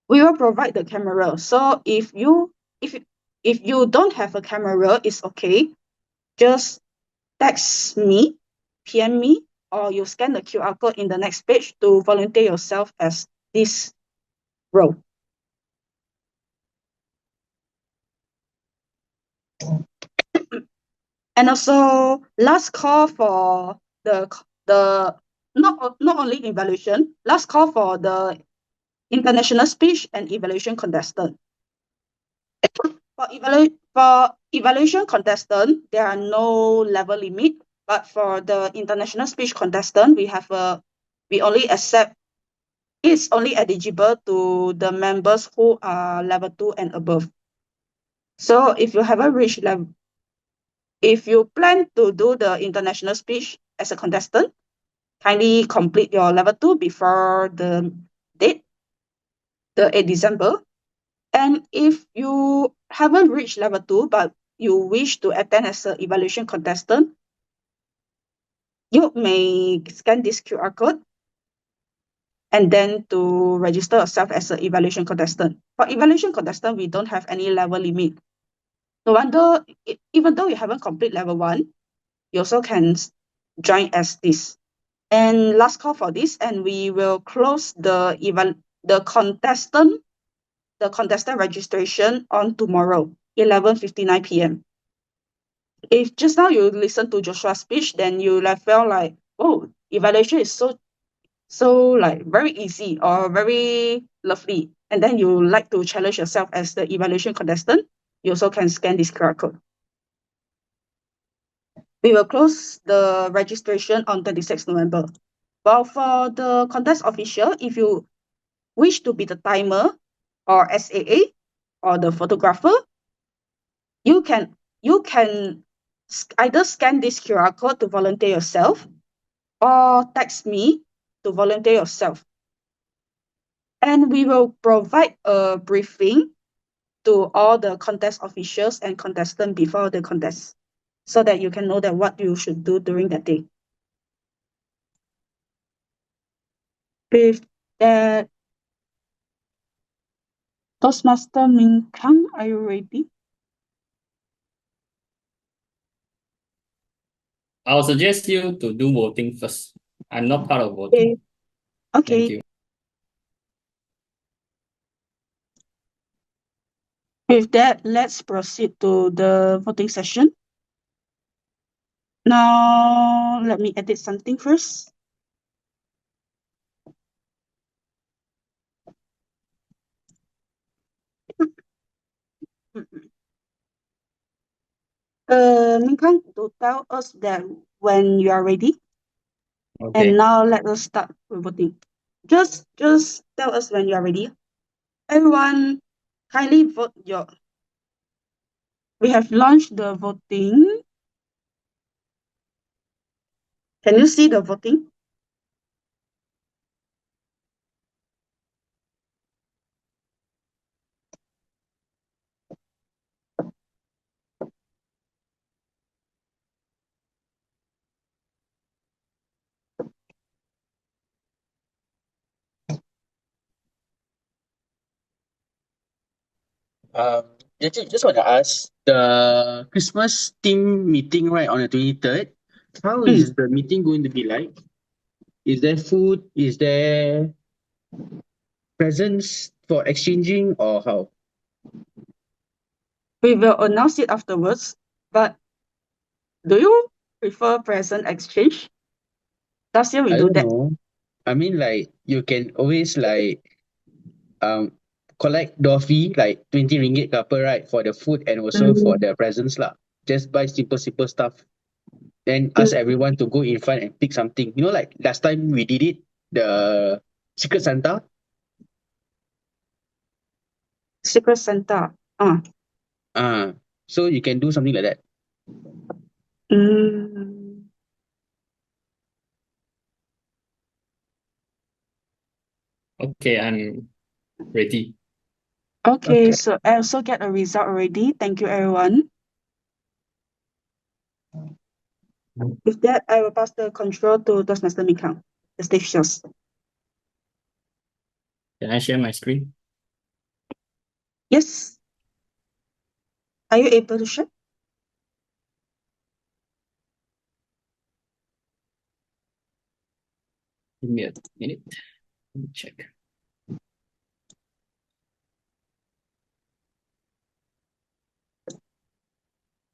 We will provide the camera. So if you don't have a camera, it's okay. Just text me, PM me, or you scan the QR code in the next page to volunteer yourself as this role. And also last call for the not only evaluation, last call for the International Speech and Evaluation contestant. For evaluation contestant, there are no level limit, but for the International Speech contestant, it's only eligible to the members who are level 2 and above. So if you haven't reached level, if you plan to do the International Speech as a contestant, kindly complete your level 2 before the date, the 8th December. And if you haven't reached level 2, but you wish to attend as an evaluation contestant, you may scan this QR code and then to register yourself as an evaluation contestant. For evaluation contestant, we don't have any level limit. No wonder, even though you haven't completed level 1, you also can join as this. And last call for this, and we will close the contestant registration on tomorrow, 11:59 p.m. If just now you listen to Joshua's speech, then you felt like, oh, evaluation is so like very easy or very lovely, and then you like to challenge yourself as the evaluation contestant, you also can scan this QR code. We will close the registration on 26 November. Well, for the contest official, if you wish to be the timer or SAA or the photographer, you can either scan this QR code to volunteer yourself or text me to volunteer yourself. And we will provide a briefing to all the contest officials and contestants before the contest so that you can know that what you should do during that day. With that, Toastmaster Ming Kang, are you ready? I'll suggest you to do voting first. I'm not part of voting. Okay. Thank you. With that, let's proceed to the voting session. Now, let me edit something first. Ming Kang, to tell us that when you are ready. Okay. And now let us start with voting. Just tell us when you are ready. Everyone, kindly vote your. We have launched the voting. Can you see the voting? Just want to ask the Christmas team meeting right on the 23rd. How is the meeting going to be like? Is there food? Is there presents for exchanging or how? We will announce it afterwards, but do you prefer present exchange? Last year we I do don't that. know. I mean, like, you can always like collect door fee, like 20 ringgit ke apa, right? For the food and also for the presents lah. Just buy simple stuff. Then ask everyone to go in front and pick something. You know, like last time we did it, the Secret Santa. Secret Santa. So you can do something like that. Okay, I'm ready. Okay, so I also get a result already. Thank you, everyone. With that, I will pass the control to Toastmaster Kang. The stage is yours. Can I share my screen? Yes. Are you able to share? Give me a minute. Let me check.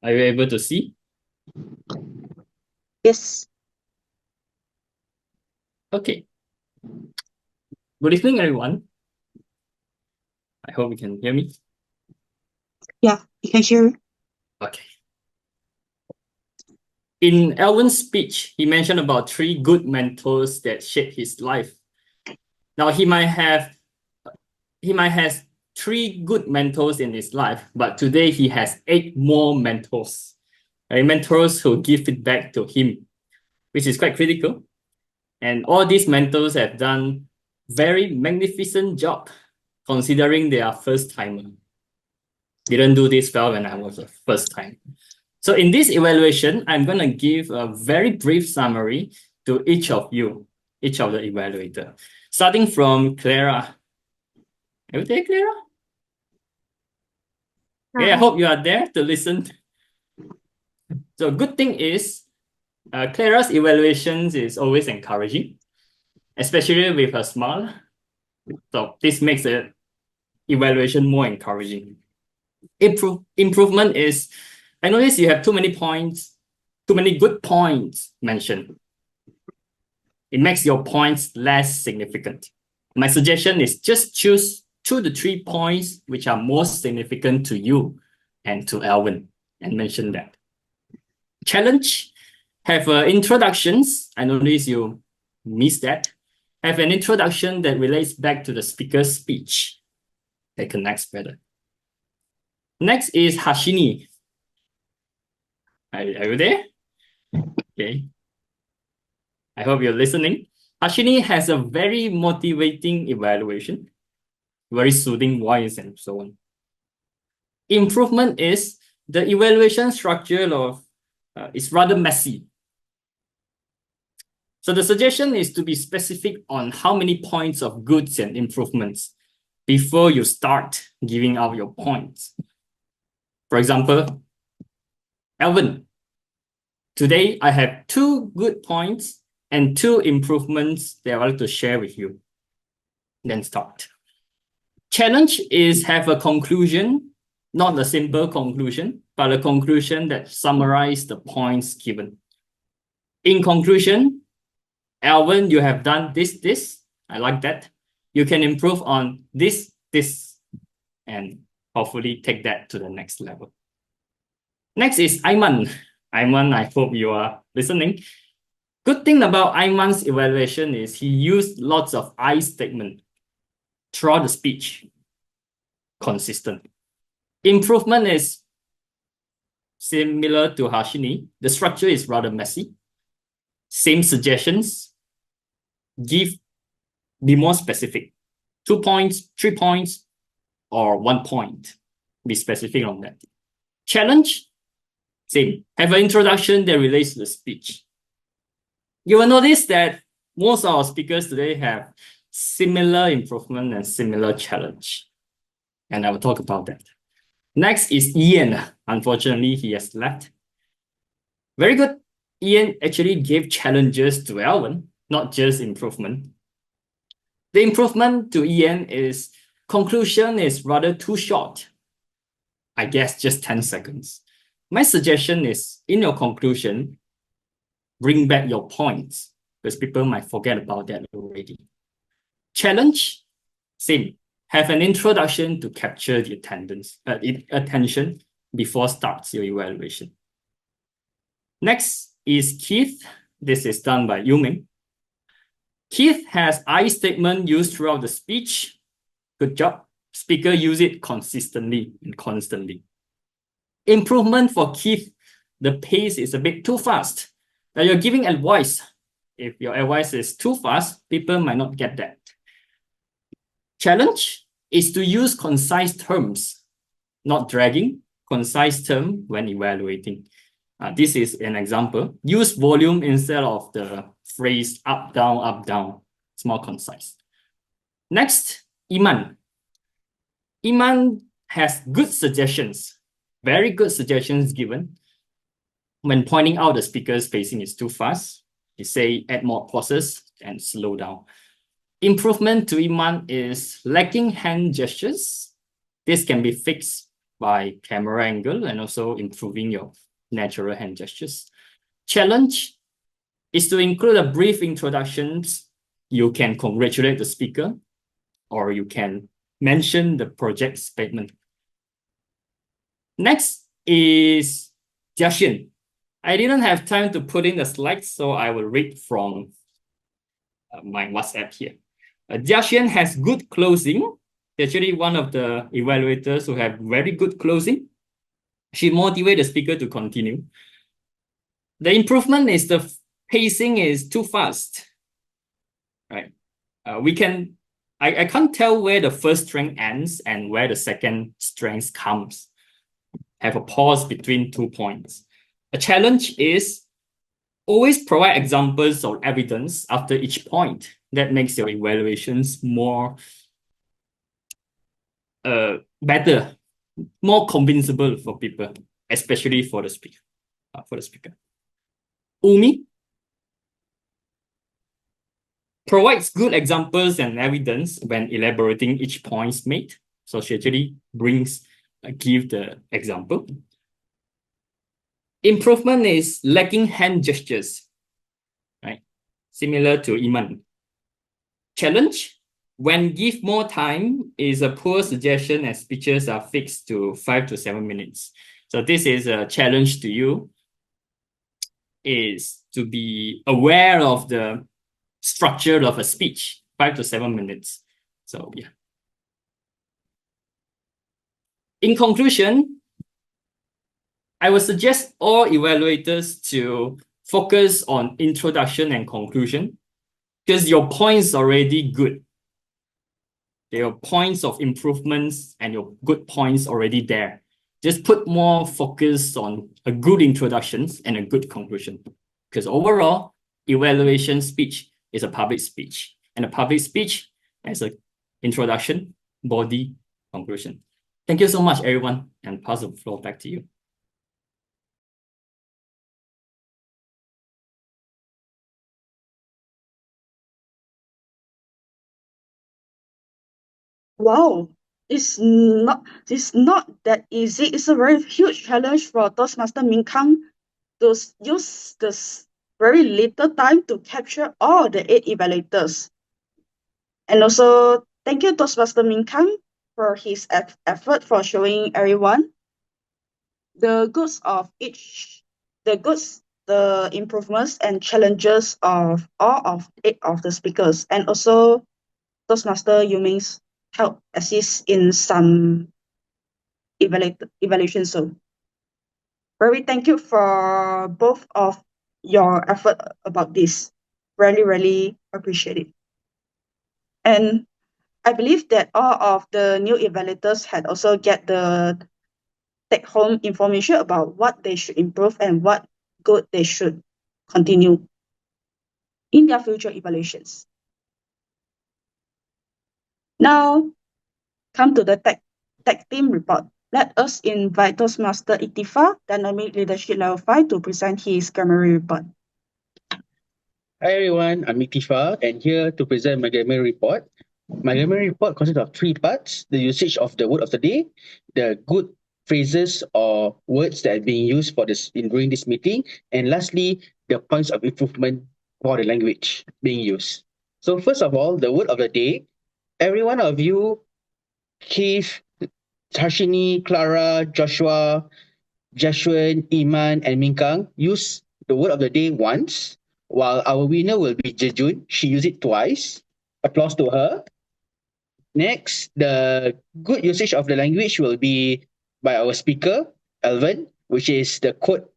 Are you able to see? Yes. Okay. Good evening, everyone. I hope you can hear me. Yeah, you can hear. Okay. In Elven's speech, he mentioned about 3 good mentors that shaped his life. Now, he might have 3 good mentors in his life, but today he has 8 more mentors. Mentors who give feedback to him, which is quite critical. And all these mentors have done very magnificent job considering they are first timer. Didn't do this well when I was a first time. So in this evaluation, I'm going to give a very brief summary to each of you, each of the evaluator. Starting from Clara. Are you there, Clara? Okay, I hope you are there to listen. So good thing is, Clara's evaluations is always encouraging, especially with her smile. So this makes the evaluation more encouraging. Improvement is, I notice you have too many points, too many good points mentioned. It makes your points less significant. My suggestion is just choose 2 to 3 points which are most significant to you and to Elven, and mention that. Challenge, have introductions. I notice you missed that. Have an introduction that relates back to the speaker's speech that connects better. Next is Harshini. Are you there? Okay. I hope you're listening. Harshini has a very motivating evaluation, very soothing voice, and so on. Improvement is the evaluation structure of is rather messy. So the suggestion is to be specific on how many points of goods and improvements before you start giving out your points. For example, Elven, today I have 2 good points and 2 improvements that I would like to share with you. Then start. Challenge is have a conclusion, not a simple conclusion, but a conclusion that summarizes the points given. In conclusion, Elven, you have done this. I like that. You can improve on this, and hopefully take that to the next level. Next is Aimaan. Aimaan, I hope you are listening. Good thing about Aimaan's evaluation is he used lots of I statement throughout the speech. Consistent. Improvement is similar to Harshini. The structure is rather messy. Same suggestions. Be more specific. 2 points, 3 points, or 1 point. Be specific on that. Challenge, same. Have an introduction that relates to the speech. You will notice that most of our speakers today have similar improvement and similar challenge. And I will talk about that. Next is Ian. Unfortunately, he has left. Very good. Ian actually gave challenges to Elven, not just improvement. The improvement to Ian is conclusion is rather too short. I guess just 10 seconds. My suggestion is in your conclusion, bring back your points because people might forget about that already. Challenge, same. Have an introduction to capture the attention before starts your evaluation. Next is Keith. This is done by Ming. Keith has I statement used throughout the speech. Good job. Speaker use it consistently and constantly. Improvement for Keith, the pace is a bit too fast. Now you're giving advice. If your advice is too fast, people might not get that. Challenge is to use concise terms, not dragging, concise term when evaluating. This is an example. Use volume instead of the phrase up, down, up, down. It's more concise. Next, Iman. Iman has good suggestions, very good suggestions given. When pointing out the speaker's pacing is too fast, he say add more pauses and slow down. Improvement to Iman is lacking hand gestures. This can be fixed by camera angle and also improving your natural hand gestures. Challenge is to include a brief introduction. You can congratulate the speaker or you can mention the project statement. Next is Jia Xuan. I didn't have time to put in the slides, so I will read from my WhatsApp here. Jia Xuan has good closing. Actually, one of the evaluators who have very good closing. She motivates the speaker to continue. The improvement is the pacing is too fast. Right? I can't tell where the first strength ends and where the second strength comes. Have a pause between 2 points. A challenge is always provide examples or evidence after each point. That makes your evaluations more better, more convincible for people, especially for the speaker. Ummi provides good examples and evidence when elaborating each point made. So she actually give the example. Improvement is lacking hand gestures, right? Similar to Iman. Challenge, when give more time is a poor suggestion as speeches are fixed to 5 to 7 minutes. So this is a challenge to you, is to be aware of the structure of a speech, 5 to 7 minutes. So yeah. In conclusion, I would suggest all evaluators to focus on introduction and conclusion because your points are already good. Your points of improvements and your good points already there. Just put more focus on a good introduction and a good conclusion. Because overall, evaluation speech is a public speech. And a public speech has an introduction, body, conclusion. Thank you so much, everyone, and pass the floor back to you. Wow, it's not that easy. It's a very huge challenge for Toastmaster Ming Kang to use this very little time to capture all the 8 evaluators. And also, thank you Toastmaster Ming Kang for his effort for showing everyone the goods of each, the improvements and challenges of all of 8 of the speakers, and also Toastmaster Ming's help assist in some evaluation. So very thank you for both of your effort about this. Really appreciate it. And I believe that all of the new evaluators had also get the take-home information about what they should improve and what good they should continue in their future evaluations. Now, come to the tech team report. let us invite Toastmaster Ikhtifar, Dynamic Leadership Level 5, to present his Grammarian report. Hi everyone, I'm Ikhtifar and here to present my Grammarian report. My Grammarian report consists of 3 parts: the usage of the word of the day, the good phrases or words that are being used for this during this meeting, and lastly, the points of improvement for the language being used. So first of all, the word of the day. Every one of you, Keith, Harshini, Clara, Joshua, Jia Xuan, Iman, and Ming Kang use the word of the day once, while our winner will be Zhi Jun. She used it twice. Applause to her. Next, the good usage of the language will be by our speaker, Elven, which is the quote,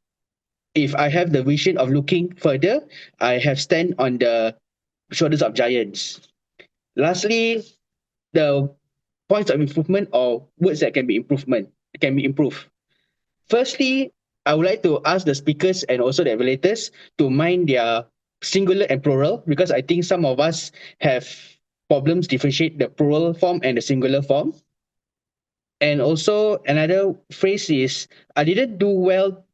"If I have the vision of looking further, I have stand on the shoulders of giants." Lastly, the points of improvement or words that can be improved. Firstly, I would like to ask the speakers and also the evaluators to mind their singular and plural, because I think some of us have problems differentiate the plural form and the singular form. And also another phrase is, I didn't do well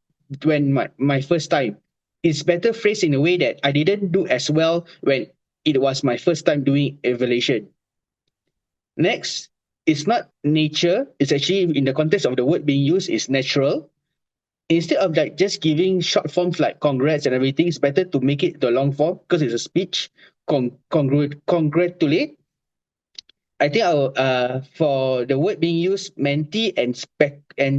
when my first time. It's better phrased in a way that I didn't do as well when it was my first time doing evaluation. Next, it's not nature, it's actually in the context of the word being used is natural. Instead of like just giving short forms like congrats and everything, it's better to make it the long form because it's a speech. Congratulate. I think for the word being used, mentee and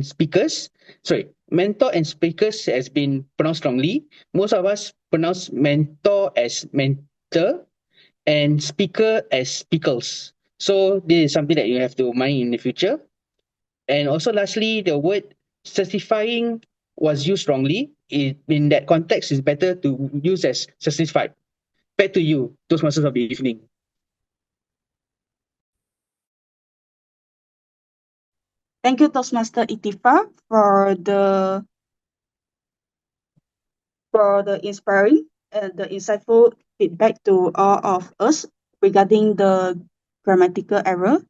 speakers. Sorry, mentor and speakers has been pronounced strongly. Most of us pronounce mentor as mentor and speaker as speakers. So this is something that you have to mind in the future. And also lastly, the word certifying was used wrongly. In that context, it's better to use as certified. Back to you, Toastmasters of the evening. Thank you, Toastmaster Ikhtifar, for the inspiring and the insightful feedback to all of us regarding the grammatical error.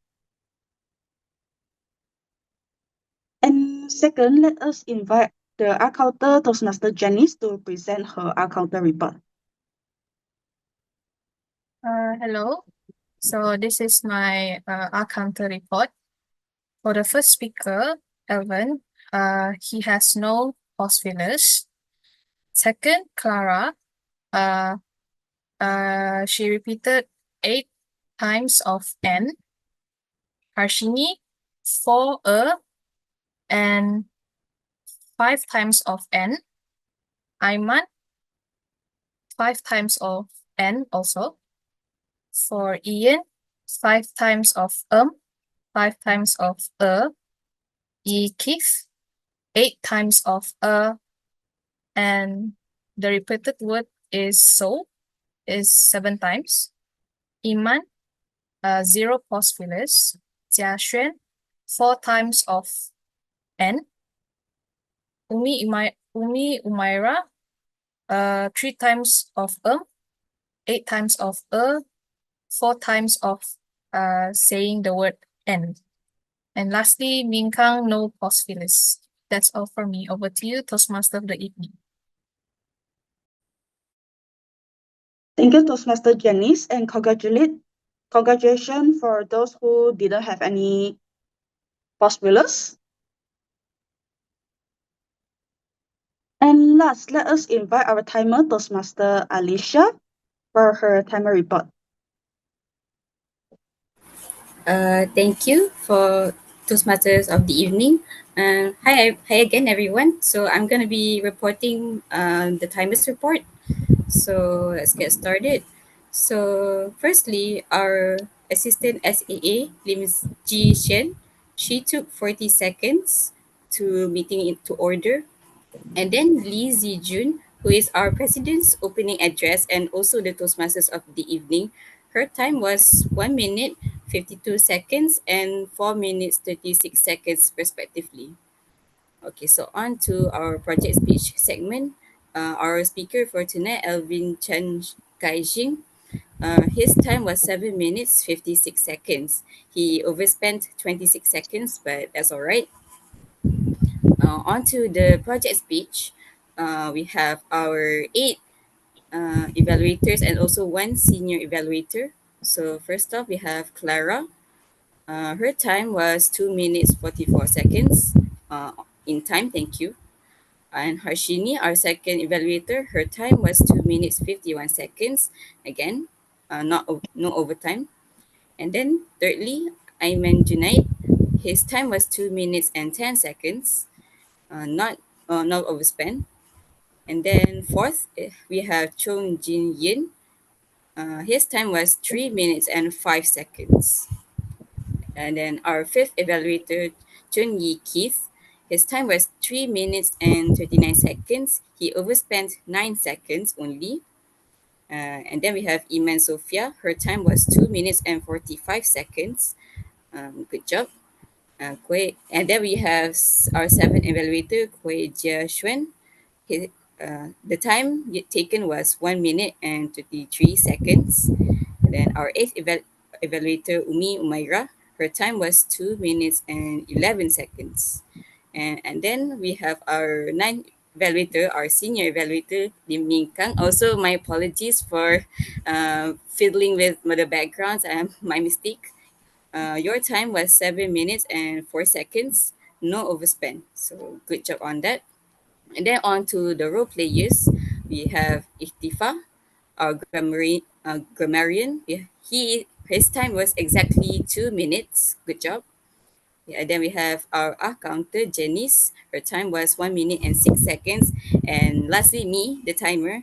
And second, let us invite the art counter Toastmaster Jennice to present her art counter report. Hello. So this is my art counter report. For the first speaker, Elven, he has no pause fillers. Second, Clara, she repeated 8 times of N. Harshini, 4 and 5 times of N. Aimaan, 5 times of N also. For Ian, 5 times of 5 times of Keith, 8 times of and the repeated word is so, is 7 times. Iman, 0 pause fillers. Jia Xuan, 4 times of N. Ummi Umaira, 3 times of 8 times of 4 times of saying the word N. And lastly, Ming Kang, no pause fillers. That's all for me. Over to you, Toastmaster of the evening. Thank you, Toastmaster Jennice, and congratulations for those who didn't have any pause fillers. And last, let us invite our timer, Toastmaster Alyssa, for her timer report. Thank you for Toastmasters of the evening. Hi again, everyone. So I'm going to be reporting the timers report. So let's get started. So firstly, our assistant SAA, name is Zhi Jun. She took 40 seconds to meeting it to order. And then Zhi Jun, who is our president's opening address and also the Toastmasters of the evening, her time was 1 minute 52 seconds and 4 minutes 36 seconds respectively. Okay, so on to our project speech segment. Our speaker for tonight, Elvin Chan Kaijing. His time was 7 minutes 56 seconds. He overspent 26 seconds, but that's all right. On to the project speech. We have our 8 evaluators and also 1 senior evaluator. So first off, we have Clara. Her time was 2 minutes 44 seconds in time. Thank you. And Harshini, our second evaluator, her time was 2 minutes 51 seconds. Again, no overtime. And then thirdly, Aimaan Junaid, his time was 2 minutes and 10 seconds, not overspent. And then fourth, we have Chong Jin Yin. His time was 3 minutes and 5 seconds. And then our fifth evaluator, Chun Yi Keith, his time was 3 minutes and 39 seconds. He overspent 9 seconds only. And then we have Iman Sofea. Her time was 2 minutes and 45 seconds. Good job. And then we have our seventh evaluator, Jia Xuan. The time taken was 1 minute and 23 seconds. And then our eighth evaluator, Ummi Umaira, her time was 2 minutes and 11 seconds. And then we have our ninth evaluator, our senior evaluator, Ming Kang. Also, my apologies for fiddling with the backgrounds. My mistake. Your time was 7 minutes and 4 seconds, no overspend. So good job on that. And then on to the role players, we have Ikhtifar, our grammarian. His time was exactly 2 minutes. Good job. Yeah, then we have our counter, Jennice. Her time was 1 minute and 6 seconds. And lastly, me, the timer.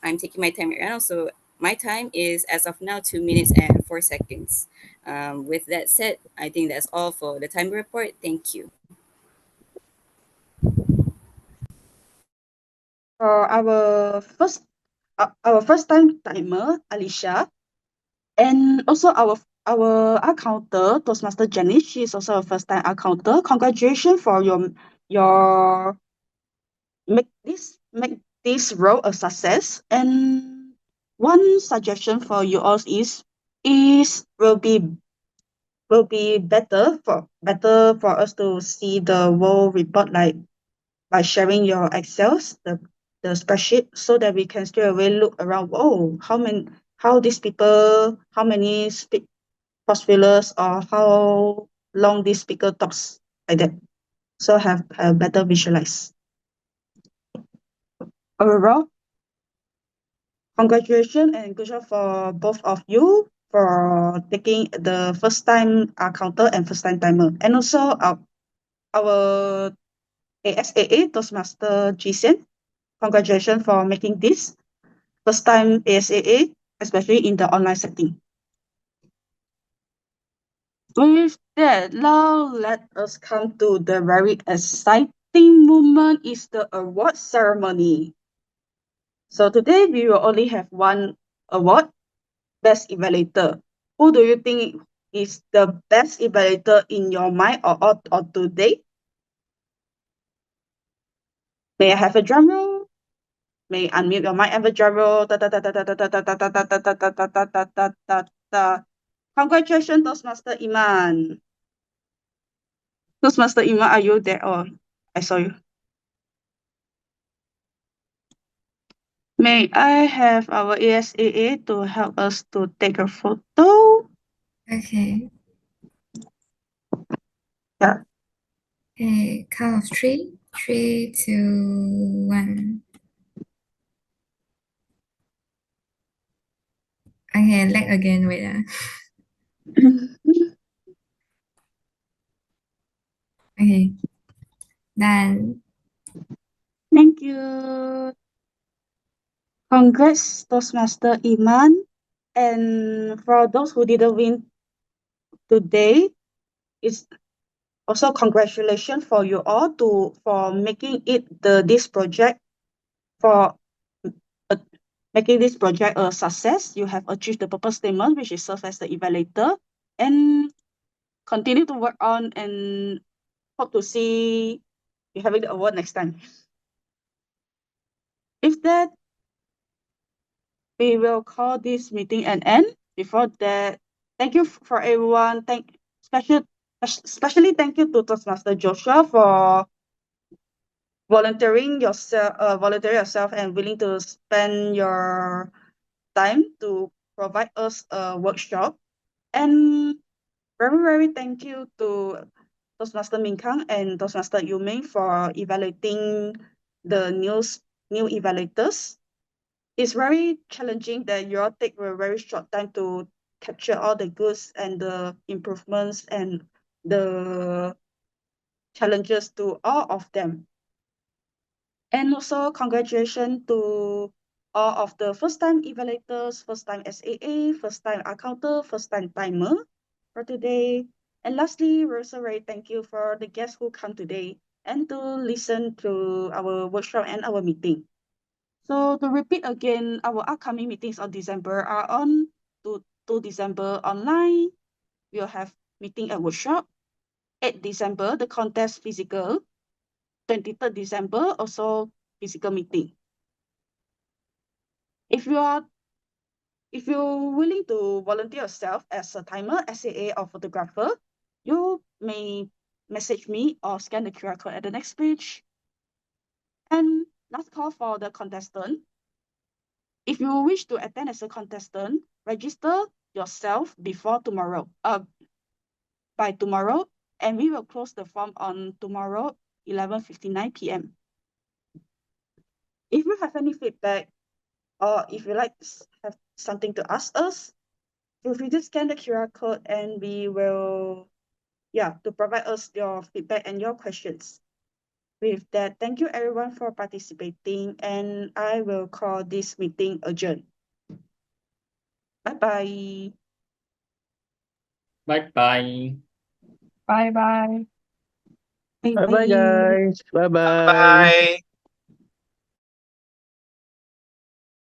I'm taking my timer right now. So my time is, as of now, 2 minutes and 4 seconds. With that said, I think that's all for the time report. Thank you. For our first time timer, Alyssa, and also our accounter, Toastmaster Jennice, she is also a first time accounter. Congratulations for your make this role a success. And one suggestion for you all is will be better for us to see the whole report, like by sharing your Excels, the spreadsheet, so that we can straight away look around. Oh, how many post fillers, or how long this speaker talks, like that. So have better visualize. Overall, congratulations and good job for both of you for taking the first time counter and first time timer, and also our ASAA Toastmaster Zhi Jun. Congratulations for making this first time ASAA, especially in the online setting. With that, now let us come to the very exciting moment, is the award ceremony. So today we will only have one award, Best Evaluator. Who do you think is the best evaluator in your mind or today? May I have a drum roll? May I unmute your mic and have a drum roll? Congratulations, Toastmaster Iman. Toastmaster Iman, are you there? Oh, I saw you. May I have our ASAA to help us to take a photo? Okay. Yeah. Okay, count of three. 3, 2, 1. Okay, lag again. Wait. Okay. Done. Thank you. Congrats, Toastmaster Iman. And for those who didn't win today, it's also congratulations for you all for making this project a success. You have achieved the purpose statement, which is serve as the evaluator, and continue to work on, and hope to see you having the award next time. With that, we will call this meeting an end. Before that, thank you for everyone. Especially thank you to Toastmaster Joshua for volunteering yourself and willing to spend your time to provide us a workshop. And very thank you to Toastmaster Ming Kang and Toastmaster Ummi for evaluating the new evaluators. It's very challenging that you all take a very short time to capture all the goods and the improvements and the challenges to all of them. And also congratulations to all of the first-time evaluators, first-time ASAA, first-time accountant, first-time timer for today. And lastly, we're also very thank you for the guests who come today and to listen to our workshop and our meeting. So to repeat again, our upcoming meetings on December are on 2 December online. We'll have meeting and workshop. 8 December, the contest physical. 23rd December, also physical meeting. If you're willing to volunteer yourself as a timer, ASAA, or photographer, you may message me or scan the QR code at the next page. And last call for the contestant. If you wish to attend as a contestant, register yourself before tomorrow. By tomorrow, and we will close the form on tomorrow, 11:59 p.m. If you have any feedback or if you like have something to ask us, feel free to scan the QR code and we will, to provide us your feedback and your questions. With that, thank you everyone for participating, and I will call this meeting adjourned. Bye-bye. Bye-bye. Bye-bye. Bye-bye. Bye-bye, guys. Bye-bye. Bye.